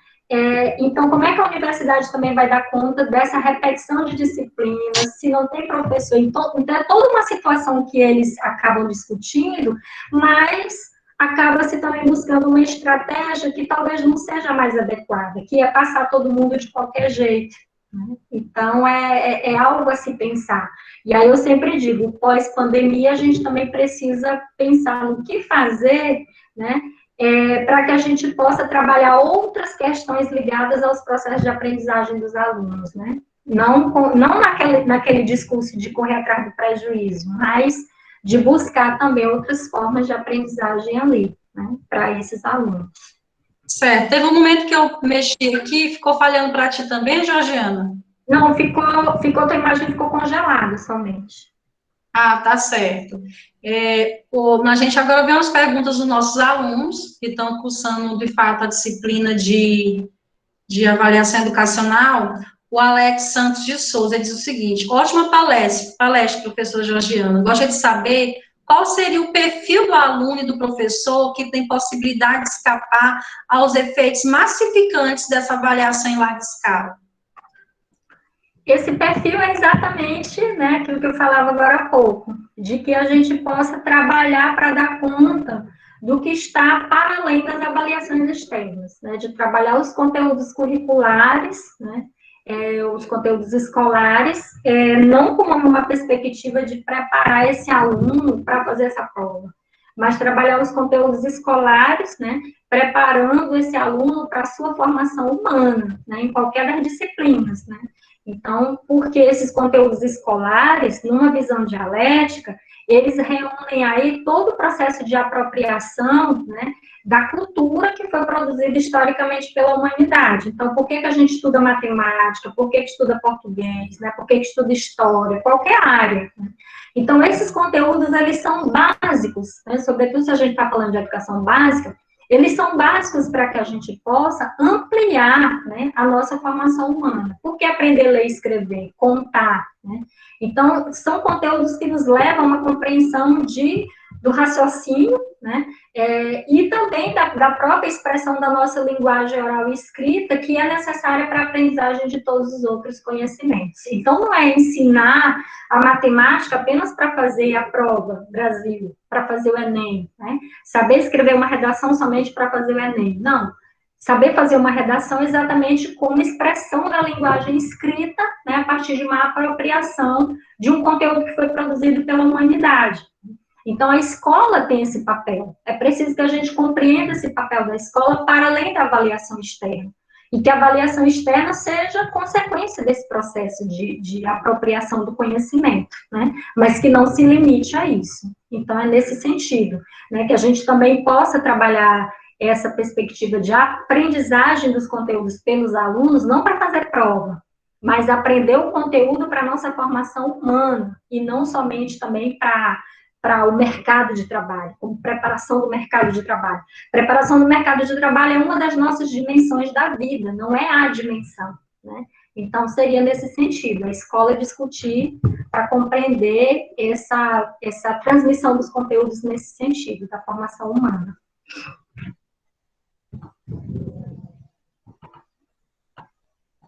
Speaker 3: Então, como é que a universidade também vai dar conta dessa repetição de disciplinas, se não tem professor? Então, é toda uma situação que eles acabam discutindo, mas acaba-se também buscando uma estratégia que talvez não seja mais adequada, que é passar todo mundo de qualquer jeito. Né? Então, é algo a se pensar. E aí eu sempre digo, pós-pandemia, a gente também precisa pensar no que fazer, né? Para que a gente possa trabalhar outras questões ligadas aos processos de aprendizagem dos alunos, né? Não naquele discurso de correr atrás do prejuízo, mas de buscar também outras formas de aprendizagem ali, né, para esses alunos.
Speaker 1: Certo. Teve um momento que eu mexi aqui, ficou falhando para ti também, Georgiana?
Speaker 3: Não, tua imagem ficou congelada somente.
Speaker 1: Ah, tá certo. A gente agora vê umas perguntas dos nossos alunos, que estão cursando, de fato, a disciplina de avaliação educacional. O Alex Santos de Souza diz o seguinte: ótima palestra, professor Georgiano. Gostaria de saber qual seria o perfil do aluno e do professor que tem possibilidade de escapar aos efeitos massificantes dessa avaliação em larga escala.
Speaker 3: Esse perfil é exatamente, né, aquilo que eu falava agora há pouco, de que a gente possa trabalhar para dar conta do que está para além das avaliações externas, né, de trabalhar os conteúdos curriculares, né, os conteúdos escolares, não como uma perspectiva de preparar esse aluno para fazer essa prova, mas trabalhar os conteúdos escolares, né, preparando esse aluno para a sua formação humana, né, em qualquer das disciplinas, né. Então, porque esses conteúdos escolares, numa visão dialética, eles reúnem aí todo o processo de apropriação, né, da cultura que foi produzida historicamente pela humanidade. Então, por que a gente estuda matemática? Por que estuda português? Né? Por que estuda história? Qualquer área. Né? Então, esses conteúdos, eles são básicos, né? Sobretudo se a gente está falando de educação básica, eles são básicos para que a gente possa ampliar, né, a nossa formação humana. Por que aprender a ler e escrever? Contar, né? Então, são conteúdos que nos levam a uma compreensão do raciocínio, né, e também da própria expressão da nossa linguagem oral e escrita, que é necessária para a aprendizagem de todos os outros conhecimentos. Então, não é ensinar a matemática apenas para fazer a prova, Brasil, para fazer o Enem, né? Saber escrever uma redação somente para fazer o Enem. Não. Saber fazer uma redação exatamente como expressão da linguagem escrita, né, a partir de uma apropriação de um conteúdo que foi produzido pela humanidade. Então, a escola tem esse papel. É preciso que a gente compreenda esse papel da escola para além da avaliação externa. E que a avaliação externa seja consequência desse processo de apropriação do conhecimento, né? Mas que não se limite a isso. Então, é nesse sentido, né, que a gente também possa trabalhar essa perspectiva de aprendizagem dos conteúdos pelos alunos, não para fazer prova, mas aprender o conteúdo para a nossa formação humana, e não somente também para o mercado de trabalho, como preparação do mercado de trabalho. Preparação do mercado de trabalho é uma das nossas dimensões da vida, não é a dimensão, né? Então, seria nesse sentido, a escola discutir para compreender essa transmissão dos conteúdos nesse sentido, da formação humana.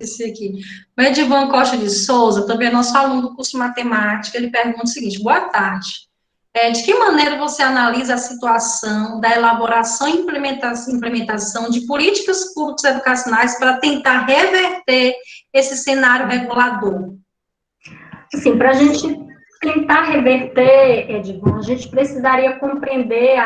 Speaker 1: Esse aqui. O Edivan Costa de Souza, também é nosso aluno do curso de matemática, ele pergunta o seguinte: boa tarde. De que maneira você analisa a situação da elaboração e implementação de políticas públicas educacionais para tentar reverter esse cenário regulador?
Speaker 3: Assim, para a gente tentar reverter, Edvan, a gente precisaria compreender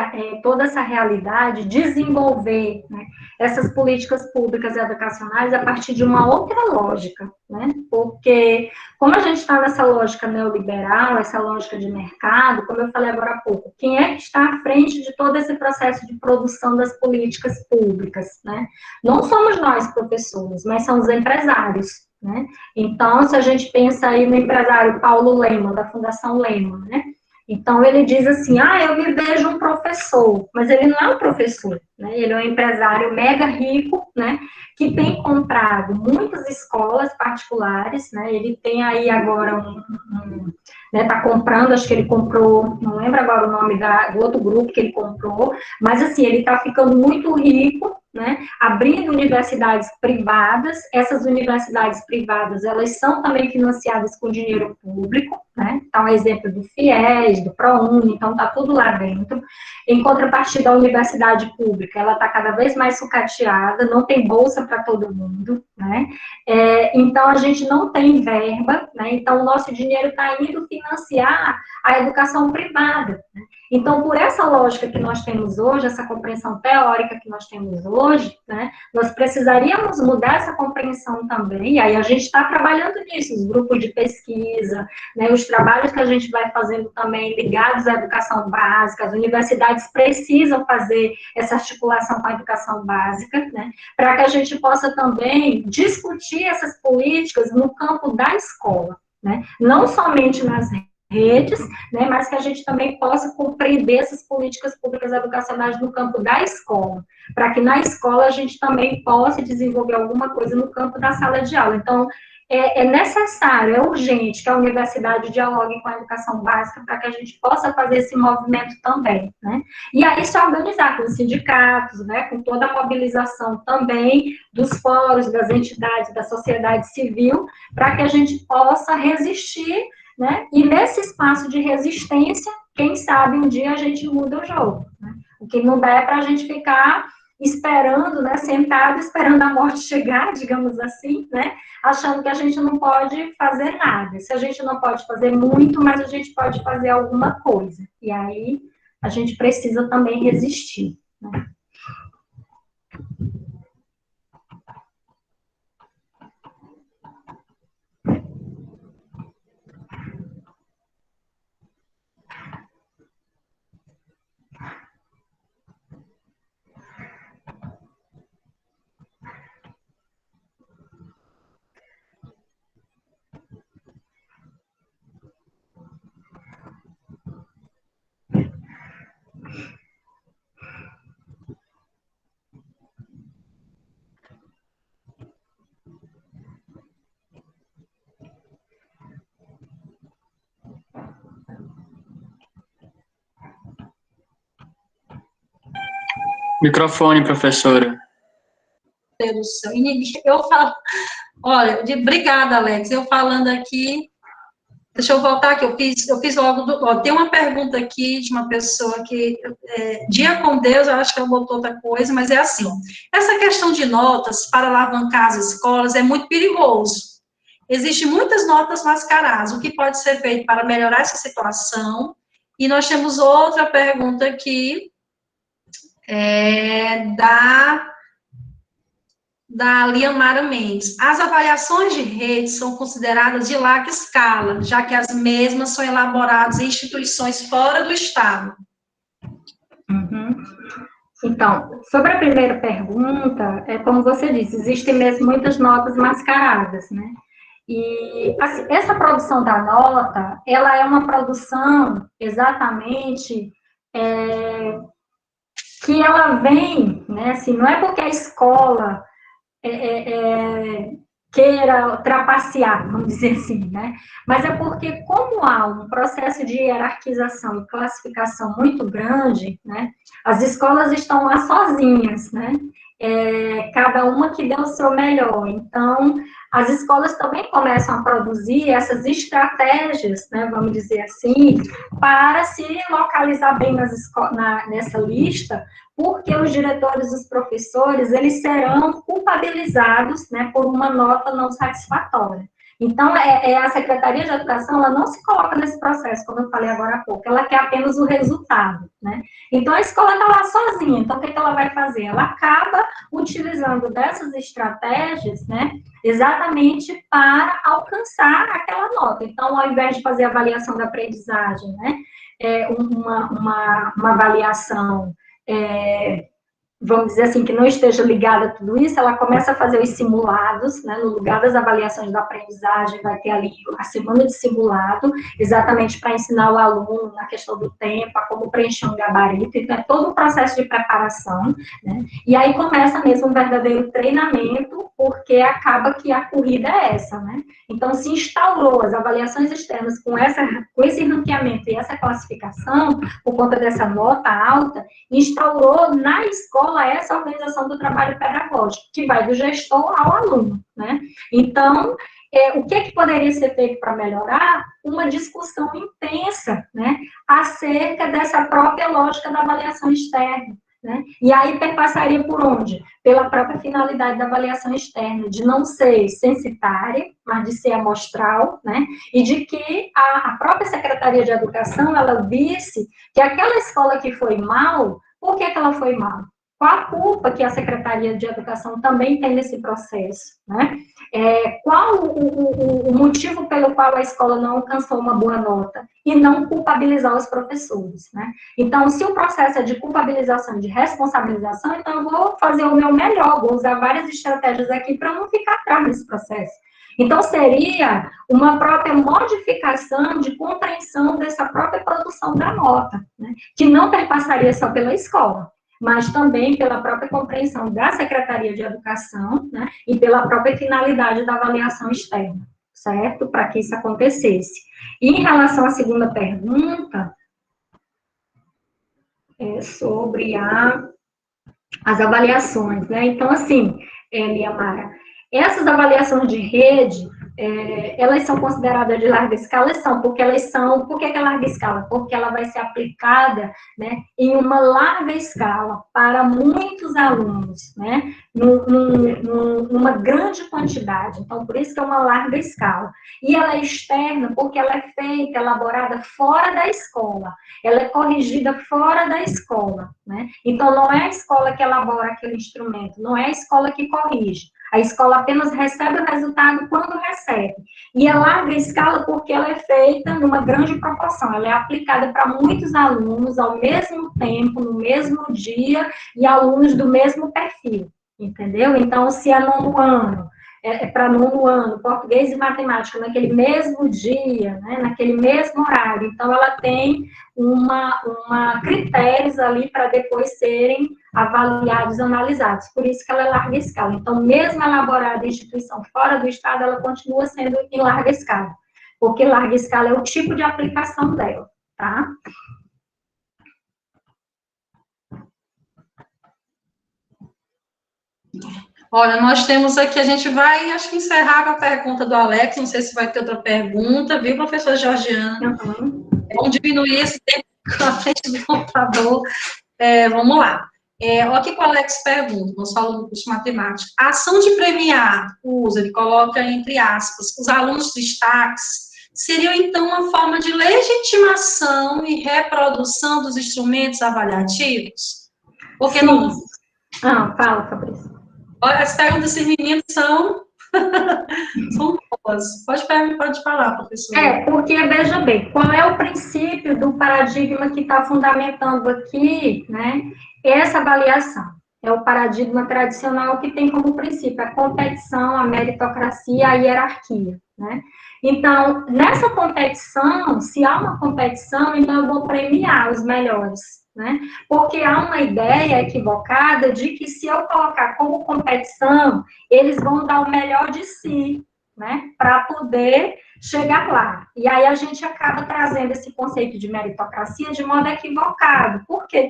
Speaker 3: toda essa realidade, desenvolver, né, essas políticas públicas educacionais a partir de uma outra lógica, né? Porque, como a gente está nessa lógica neoliberal, essa lógica de mercado, como eu falei agora há pouco, quem é que está à frente de todo esse processo de produção das políticas públicas, né? Não somos nós, professores, mas são os empresários, né? Então, se a gente pensa aí no empresário Paulo Leman, da Fundação Leman, né? Então, ele diz assim, eu me vejo um professor, mas ele não é um professor, né? Ele é um empresário mega rico, né? Que tem comprado muitas escolas particulares, né? Ele tem aí agora né, tá comprando, acho que ele comprou, não lembro agora o nome do outro grupo que ele comprou, mas assim, ele está ficando muito rico, né, abrindo universidades privadas. Essas universidades privadas, elas são também financiadas com dinheiro público, né, tá um exemplo do FIES, do ProUni, então tá tudo lá dentro. Em contrapartida, a universidade pública, ela tá cada vez mais sucateada, não tem bolsa para todo mundo, né, então a gente não tem verba, né, então o nosso dinheiro está indo financiar a educação privada, né? Então, por essa lógica que nós temos hoje, essa compreensão teórica que nós temos hoje, né, nós precisaríamos mudar essa compreensão também, e aí a gente está trabalhando nisso, os grupos de pesquisa, né, os trabalhos que a gente vai fazendo também ligados à educação básica, as universidades precisam fazer essa articulação com a educação básica, né, para que a gente possa também discutir essas políticas no campo da escola, né, não somente nas redes, né, mas que a gente também possa compreender essas políticas públicas educacionais no campo da escola, para que na escola a gente também possa desenvolver alguma coisa no campo da sala de aula. Então, é necessário, é urgente que a universidade dialogue com a educação básica para que a gente possa fazer esse movimento também, né? E aí se organizar com os sindicatos, né, com toda a mobilização também dos fóruns, das entidades, da sociedade civil, para que a gente possa resistir, né? E nesse espaço de resistência, quem sabe um dia a gente muda o jogo, né? O que não dá é para a gente ficar esperando, né, sentado, esperando a morte chegar, digamos assim, né, achando que a gente não pode fazer nada. Se a gente não pode fazer muito, mas a gente pode fazer alguma coisa. E aí a gente precisa também resistir, né?
Speaker 4: Microfone, professora.
Speaker 1: Meu Deus do céu. Eu falo, olha, obrigada, Alex. Eu falando aqui, deixa eu voltar aqui, eu fiz logo, tem uma pergunta aqui de uma pessoa que, dia com Deus, eu acho que ela botou outra coisa, mas é assim, essa questão de notas para alavancar as escolas é muito perigoso. Existem muitas notas mascaradas, o que pode ser feito para melhorar essa situação? E nós temos outra pergunta aqui, da Liamara Mendes. As avaliações de rede são consideradas de larga escala, já que as mesmas são elaboradas em instituições fora do Estado.
Speaker 3: Uhum. Então, sobre a primeira pergunta, como você disse, existem mesmo muitas notas mascaradas, né? E assim, essa produção da nota, ela é uma produção exatamente que ela vem, né? Assim, não é porque a escola queira trapacear, vamos dizer assim, né? Mas é porque, como há um processo de hierarquização e classificação muito grande, né? As escolas estão lá sozinhas, né? Cada uma que dê o seu melhor. Então, as escolas também começam a produzir essas estratégias, né? Vamos dizer assim, para se localizar bem nessa lista, porque os diretores e os professores, eles serão culpabilizados, né, por uma nota não satisfatória. Então, a Secretaria de Educação, ela não se coloca nesse processo, como eu falei agora há pouco, ela quer apenas o resultado, né? Então, a escola está lá sozinha, então, o que ela vai fazer? Ela acaba utilizando dessas estratégias, né, exatamente para alcançar aquela nota. Então, ao invés de fazer avaliação da aprendizagem, né, uma avaliação vamos dizer assim, que não esteja ligada a tudo isso, ela começa a fazer os simulados, né, no lugar das avaliações da aprendizagem, vai ter ali a semana de simulado, exatamente para ensinar o aluno na questão do tempo, a como preencher um gabarito, então é todo um processo de preparação, né, e aí começa mesmo um verdadeiro treinamento, porque acaba que a corrida é essa, né, então se instaurou as avaliações externas com esse ranqueamento e essa classificação, por conta dessa nota alta, instaurou na escola essa organização do trabalho pedagógico, que vai do gestor ao aluno, né? Então, o que poderia ser feito para melhorar? Uma discussão intensa, né? Acerca dessa própria lógica da avaliação externa, né? E aí perpassaria por onde? Pela própria finalidade da avaliação externa, de não ser censitária, mas de ser amostral, né? E de que a própria Secretaria de Educação, ela visse que aquela escola que foi mal, por que ela foi mal? Qual a culpa que a Secretaria de Educação também tem nesse processo, né? Qual o motivo pelo qual a escola não alcançou uma boa nota? E não culpabilizar os professores, né? Então, se o processo é de culpabilização, de responsabilização, então eu vou fazer o meu melhor, vou usar várias estratégias aqui para não ficar atrás nesse processo. Então, seria uma própria modificação de compreensão dessa própria produção da nota, né? Que não perpassaria só pela escola, mas também pela própria compreensão da Secretaria de Educação, né, e pela própria finalidade da avaliação externa, certo? Para que isso acontecesse. E em relação à segunda pergunta, sobre as avaliações, né? Então, assim, Liamara, essas avaliações de rede, elas são consideradas de larga escala? São, porque elas são... Por que é larga escala? Porque ela vai ser aplicada, né, em uma larga escala para muitos alunos, né, numa grande quantidade. Então, por isso que é uma larga escala. E ela é externa porque ela é feita, elaborada fora da escola. Ela é corrigida fora da escola, né? Então, não é a escola que elabora aquele instrumento, não é a escola que corrige. A escola apenas recebe o resultado quando recebe. E é larga escala porque ela é feita numa grande proporção. Ela é aplicada para muitos alunos ao mesmo tempo, no mesmo dia, e alunos do mesmo perfil, entendeu? Então, se é nono ano, para nono ano, português e matemática, naquele mesmo dia, né, naquele mesmo horário. Então, ela tem critérios ali para depois serem avaliados, analisados. Por isso que ela é larga escala. Então, mesmo elaborada em instituição fora do Estado, ela continua sendo em larga escala, porque larga escala é o tipo de aplicação dela, tá?
Speaker 1: Olha, nós temos aqui, a gente vai, acho que encerrar com a pergunta do Alex, não sei se vai ter outra pergunta, viu, professora Georgiana?
Speaker 3: Uhum.
Speaker 1: Vamos diminuir esse tempo na frente do computador. Vamos lá. Olha o que o Alex pergunta, nós falamos do curso de matemática. A ação de premiar o uso, ele coloca entre aspas, os alunos destaques, seria, então, uma forma de legitimação e reprodução dos instrumentos avaliativos? Porque
Speaker 3: Sim.
Speaker 1: não...
Speaker 3: Fala, Fabrício.
Speaker 1: Olha, as perguntas desses meninos são boas. Pode falar, professora.
Speaker 3: Porque, veja bem, qual é o princípio do paradigma que está fundamentando aqui, né, essa avaliação? É o paradigma tradicional que tem como princípio a competição, a meritocracia, a hierarquia, né? Então, nessa competição, se há uma competição, então eu vou premiar os melhores, né? Porque há uma ideia equivocada de que se eu colocar como competição, eles vão dar o melhor de si, né? Para poder chegar lá. E aí a gente acaba trazendo esse conceito de meritocracia de modo equivocado. Por que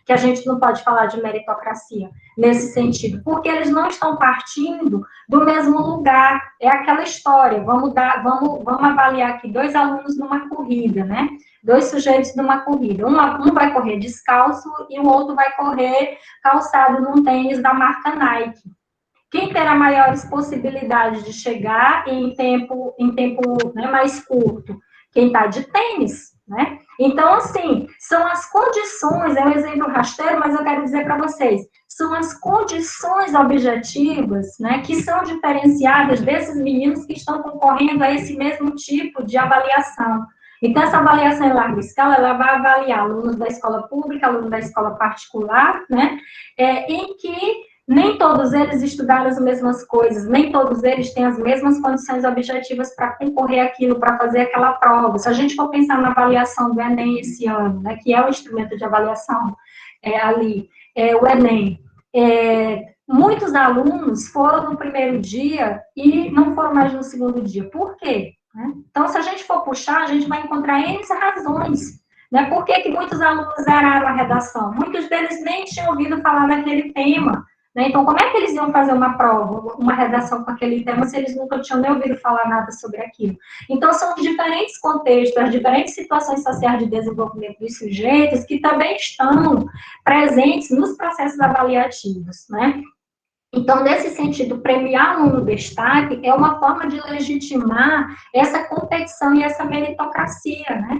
Speaker 3: que a gente não pode falar de meritocracia nesse sentido? Porque eles não estão partindo do mesmo lugar. É aquela história, vamos avaliar aqui 2 alunos numa corrida, né? 2 sujeitos numa corrida. Um vai correr descalço e o outro vai correr calçado num tênis da marca Nike. Quem terá maiores possibilidades de chegar em tempo né, mais curto? Quem está de tênis, né? Então, assim, são as condições, é um exemplo rasteiro, mas eu quero dizer para vocês, são as condições objetivas, né, que são diferenciadas desses meninos que estão concorrendo a esse mesmo tipo de avaliação. Então, essa avaliação em larga escala, ela vai avaliar alunos da escola pública, alunos da escola particular, né, em que nem todos eles estudaram as mesmas coisas, nem todos eles têm as mesmas condições objetivas para concorrer àquilo, para fazer aquela prova. Se a gente for pensar na avaliação do Enem esse ano, né, que é o instrumento de avaliação o Enem, muitos alunos foram no primeiro dia e não foram mais no segundo dia. Por quê? Então, se a gente for puxar, a gente vai encontrar N razões. Né? Por que muitos alunos zeraram a redação? Muitos deles nem tinham ouvido falar daquele tema. Então, como é que eles iam fazer uma prova, uma redação com aquele tema, se eles nunca tinham nem ouvido falar nada sobre aquilo? Então, são diferentes contextos, as diferentes situações sociais de desenvolvimento dos sujeitos que também estão presentes nos processos avaliativos, né? Então, nesse sentido, premiar no destaque é uma forma de legitimar essa competição e essa meritocracia, né?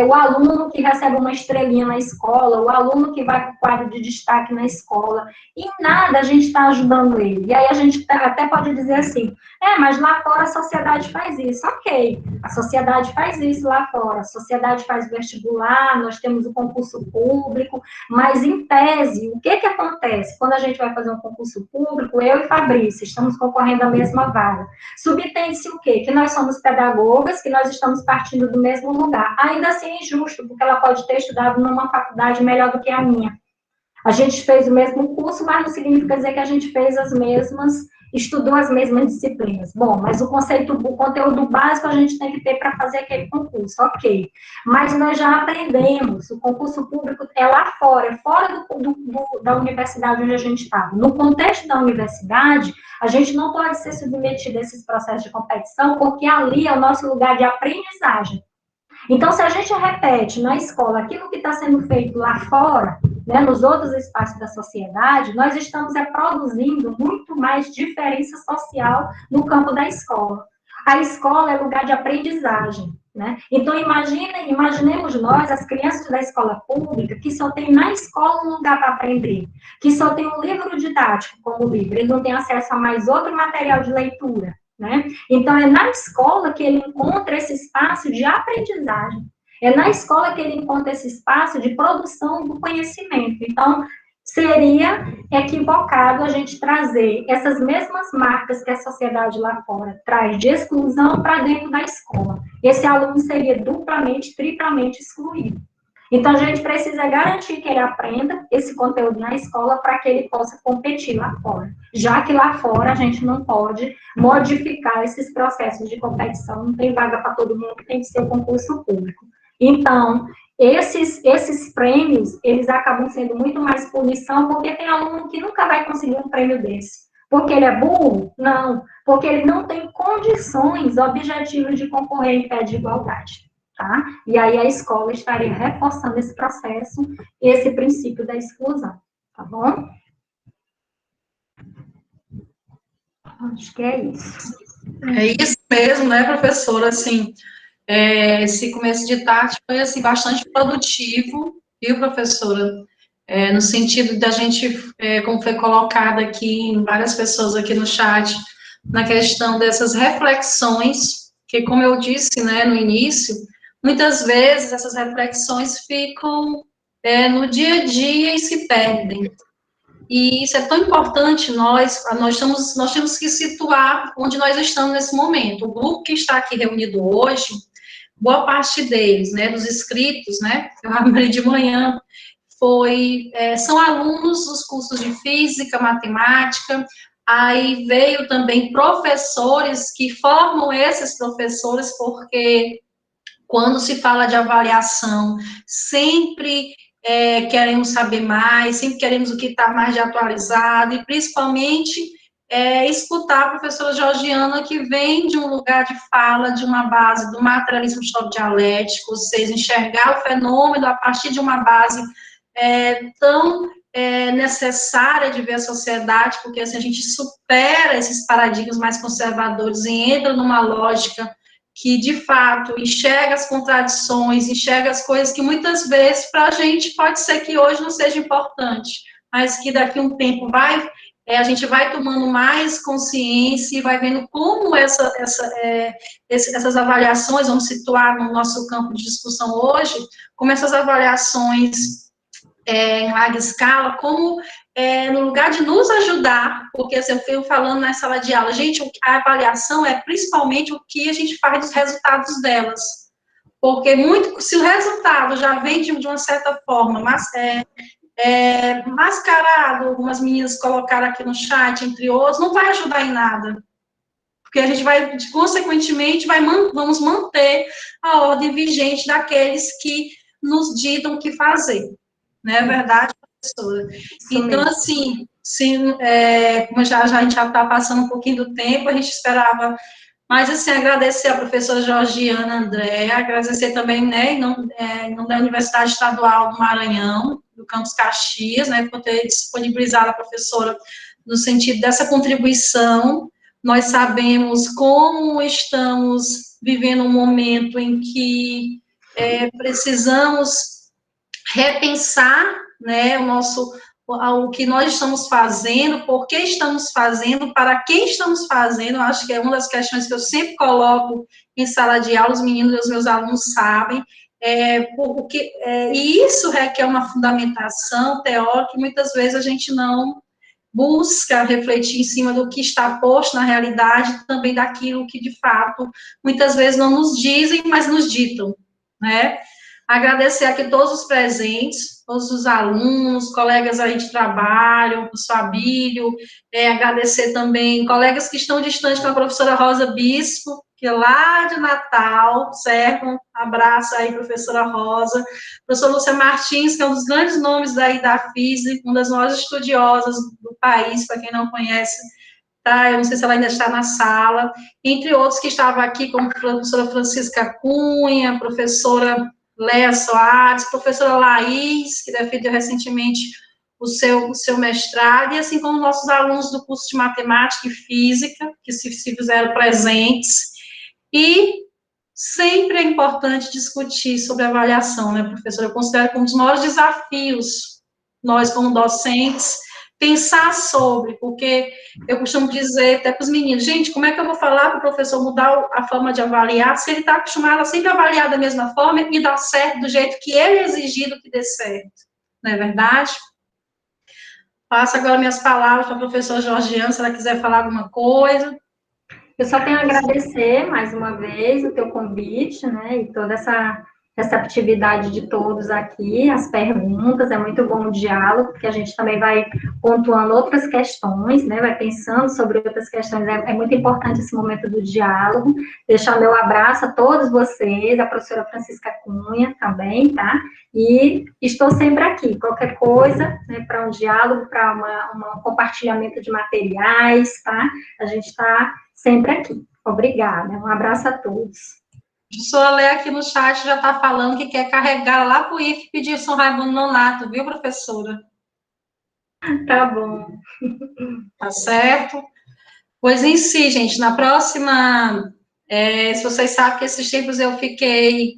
Speaker 3: O aluno que recebe uma estrelinha na escola, o aluno que vai para o quadro de destaque na escola, e nada a gente está ajudando ele. E aí a gente até pode dizer assim, mas lá fora a sociedade faz isso. Ok, a sociedade faz isso lá fora, a sociedade faz vestibular, nós temos o concurso público, mas em tese, o que acontece quando a gente vai fazer um concurso público? Eu e Fabrício estamos concorrendo à mesma vaga. Subtende-se o quê? Que nós somos pedagogas, que nós estamos partindo do mesmo lugar. Ainda assim é injusto, porque ela pode ter estudado numa faculdade melhor do que a minha. A gente fez o mesmo curso, mas não significa dizer que a gente fez estudou as mesmas disciplinas. Bom, mas o conteúdo básico a gente tem que ter para fazer aquele concurso, ok. Mas nós já aprendemos, o concurso público é lá fora, é fora da universidade onde a gente está. No contexto da universidade, a gente não pode ser submetido a esses processos de competição, porque ali é o nosso lugar de aprendizagem. Então, se a gente repete na escola aquilo que está sendo feito lá fora, né, nos outros espaços da sociedade, nós estamos produzindo muito mais diferença social no campo da escola. A escola é lugar de aprendizagem, né? Então, imaginemos nós, as crianças da escola pública, que só tem na escola um lugar para aprender, que só tem um livro didático como livro, ele não tem acesso a mais outro material de leitura, né? Então, é na escola que ele encontra esse espaço de aprendizagem. É na escola que ele encontra esse espaço de produção do conhecimento. Então, seria equivocado a gente trazer essas mesmas marcas que a sociedade lá fora traz de exclusão para dentro da escola. Esse aluno seria duplamente, triplamente excluído. Então, a gente precisa garantir que ele aprenda esse conteúdo na escola para que ele possa competir lá fora. Já que lá fora a gente não pode modificar esses processos de competição, não tem vaga para todo mundo, que tem que ser o concurso público. Então, esses prêmios, eles acabam sendo muito mais punição, porque tem aluno que nunca vai conseguir um prêmio desse. Porque ele é burro? Não. Porque ele não tem condições objetivas de concorrer em pé de igualdade. Tá? E aí a escola estaria reforçando esse processo, esse princípio da exclusão. Tá bom? Acho que é isso.
Speaker 1: É isso mesmo, né, professora? Assim, esse começo de tarde foi, assim, bastante produtivo, viu, professora? No sentido da gente, como foi colocado aqui, em várias pessoas aqui no chat, na questão dessas reflexões, que, como eu disse, né, no início, muitas vezes essas reflexões ficam no dia a dia e se perdem. E isso é tão importante, nós temos que situar onde nós estamos nesse momento. O grupo que está aqui reunido hoje, boa parte deles, né, dos inscritos, né, eu abri de manhã, são alunos dos cursos de física, matemática, aí veio também professores que formam esses professores, porque quando se fala de avaliação, sempre queremos saber mais, sempre queremos o que está mais de atualizado, e principalmente escutar a professora Georgiana, que vem de um lugar de fala, de uma base do materialismo dialético, ou seja, enxergar o fenômeno a partir de uma base tão necessária de ver a sociedade, porque assim, a gente supera esses paradigmas mais conservadores e entra numa lógica que, de fato, enxerga as contradições, enxerga as coisas que, muitas vezes, para a gente, pode ser que hoje não seja importante, mas que daqui a um tempo a gente vai tomando mais consciência e vai vendo como essas avaliações, vamos situar no nosso campo de discussão hoje, como essas avaliações em larga escala, como no lugar de nos ajudar, porque assim, eu fui falando na sala de aula, gente, a avaliação é principalmente o que a gente faz dos resultados delas, porque se o resultado já vem de uma certa forma, mas mascarado, algumas meninas colocaram aqui no chat, entre outros, não vai ajudar em nada, porque a gente vai, consequentemente, vamos manter a ordem vigente daqueles que nos ditam o que fazer. Não é verdade, professora? Então, assim, como a gente já está passando um pouquinho do tempo, a gente esperava, mas, assim, agradecer a professora Georgiana Andréa, agradecer também, né, em nome da Universidade Estadual do Maranhão, do Campus Caxias, né, por ter disponibilizado a professora no sentido dessa contribuição. Nós sabemos como estamos vivendo um momento em que precisamos repensar, né, o que nós estamos fazendo, por que estamos fazendo, para quem estamos fazendo. Eu acho que é uma das questões que eu sempre coloco em sala de aula, os meninos e os meus alunos sabem, e isso requer uma fundamentação teórica, que muitas vezes a gente não busca refletir em cima do que está posto na realidade, também daquilo que, de fato, muitas vezes não nos dizem, mas nos ditam, né? Agradecer aqui todos os presentes, todos os alunos, colegas aí de trabalho, o Fabílio, agradecer também colegas que estão distantes, com a professora Rosa Bispo, que é lá de Natal, certo? Um abraço aí, professora Rosa. Professora Lúcia Martins, que é um dos grandes nomes daí da física, uma das maiores estudiosas do país, para quem não conhece, tá? Eu não sei se ela ainda está na sala, entre outros que estavam aqui, como a professora Francisca Cunha, professora Léa Soares, professora Laís, que defendeu recentemente o seu mestrado, e assim como nossos alunos do curso de Matemática e Física, que se fizeram presentes, e sempre é importante discutir sobre avaliação, né, professora? Eu considero que um dos maiores desafios, nós como docentes, pensar sobre, porque eu costumo dizer até para os meninos, gente, como é que eu vou falar para o professor mudar a forma de avaliar, se ele está acostumado a sempre avaliar da mesma forma e dar certo do jeito que ele é exigido que dê certo, não é verdade? Passo agora minhas palavras para a professora Georgiana, se ela quiser falar alguma coisa.
Speaker 3: Eu só tenho a agradecer, mais uma vez, o teu convite, né, e toda essa receptividade de todos aqui, as perguntas, é muito bom o diálogo, porque a gente também vai pontuando outras questões, né, vai pensando sobre outras questões, é muito importante esse momento do diálogo. Deixar meu abraço a todos vocês, a professora Francisca Cunha também, tá? E estou sempre aqui, qualquer coisa, né, para um diálogo, para um compartilhamento de materiais, tá? A gente está sempre aqui. Obrigada, um abraço a todos.
Speaker 1: A professora Lê aqui no chat já está falando que quer carregar lá para o IF pedir São Raimundo Nonato, viu, professora?
Speaker 3: Tá bom.
Speaker 1: Tá certo? Pois em si, gente, na próxima, se vocês sabem que esses tempos eu fiquei,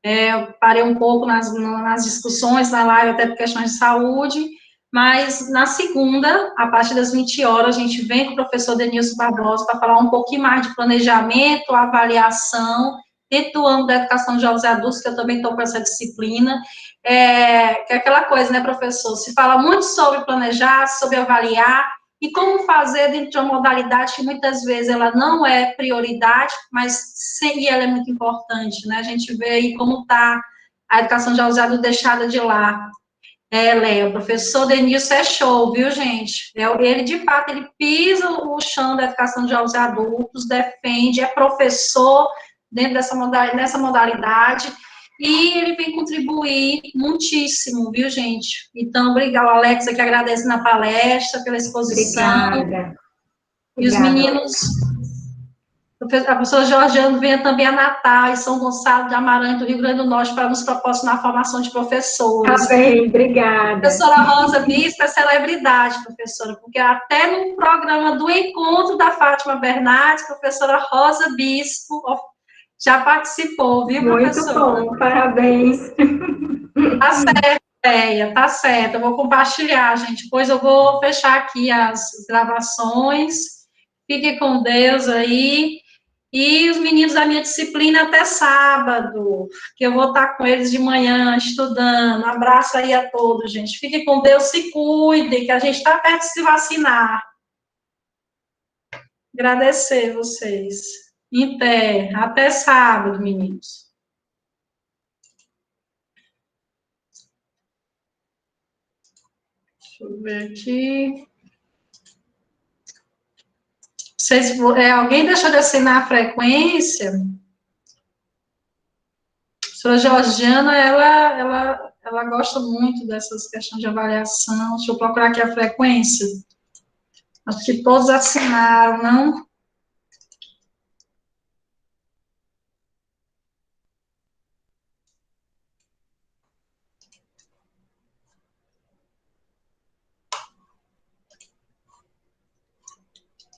Speaker 1: eu parei um pouco nas discussões, na live, até por questões de saúde, mas na segunda, a partir das 20 horas, a gente vem com o professor Denilson Barbosa para falar um pouquinho mais de planejamento, avaliação, dentro do âmbito da educação de jovens e adultos, que eu também estou com essa disciplina, que é aquela coisa, né, professor? Se fala muito sobre planejar, sobre avaliar, e como fazer dentro de uma modalidade que muitas vezes ela não é prioridade, mas sim, ela é muito importante, né? A gente vê aí como está a educação de jovens e adultos deixada de lado. Léo, o professor Denilson é show, viu, gente? Ele, de fato, ele pisa o chão da educação de jovens e adultos, defende, é professor dentro nessa modalidade, e ele vem contribuir muitíssimo, viu, gente? Então, obrigado, Alex, que agradece na palestra, pela exposição.
Speaker 3: Obrigada.
Speaker 1: E os meninos, a professora Georgiana vem também a Natal, e São Gonçalo de Amarante, do Rio Grande do Norte, para nos proporcionar a formação de professores.
Speaker 3: Tá bem, obrigada.
Speaker 1: A professora Rosa Bispo é celebridade, professora, porque até no programa do Encontro da Fátima Bernardes, a professora Rosa Bispo já participou, viu, professora?
Speaker 3: Muito bom, parabéns.
Speaker 1: Tá certo, Leia, tá certo. Eu vou compartilhar, gente. Depois eu vou fechar aqui as gravações. Fique com Deus aí. E os meninos da minha disciplina até sábado, que eu vou estar com eles de manhã, estudando. Um abraço aí a todos, gente. Fiquem com Deus, se cuidem, que a gente está perto de se vacinar. Agradecer vocês. Até sábado, meninos. Deixa eu ver aqui. Alguém deixou de assinar a frequência? A professora Georgiana, ela gosta muito dessas questões de avaliação. Deixa eu procurar aqui a frequência. Acho que todos assinaram, não?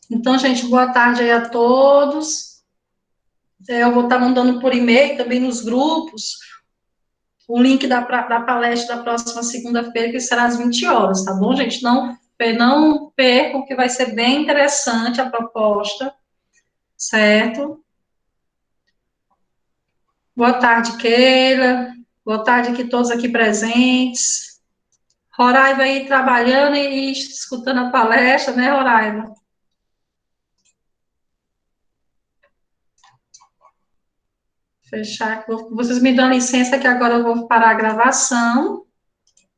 Speaker 1: Então, gente, boa tarde aí a todos. Eu vou estar mandando por e-mail, também nos grupos, o link da palestra da próxima segunda-feira, que será às 20 horas, tá bom, gente? Não percam, que vai ser bem interessante a proposta, certo? Boa tarde, Keila. Boa tarde aqui todos aqui presentes. Roraima aí trabalhando e escutando a palestra, né, Roraima? Fechar. Vocês me dão licença que agora eu vou parar a gravação.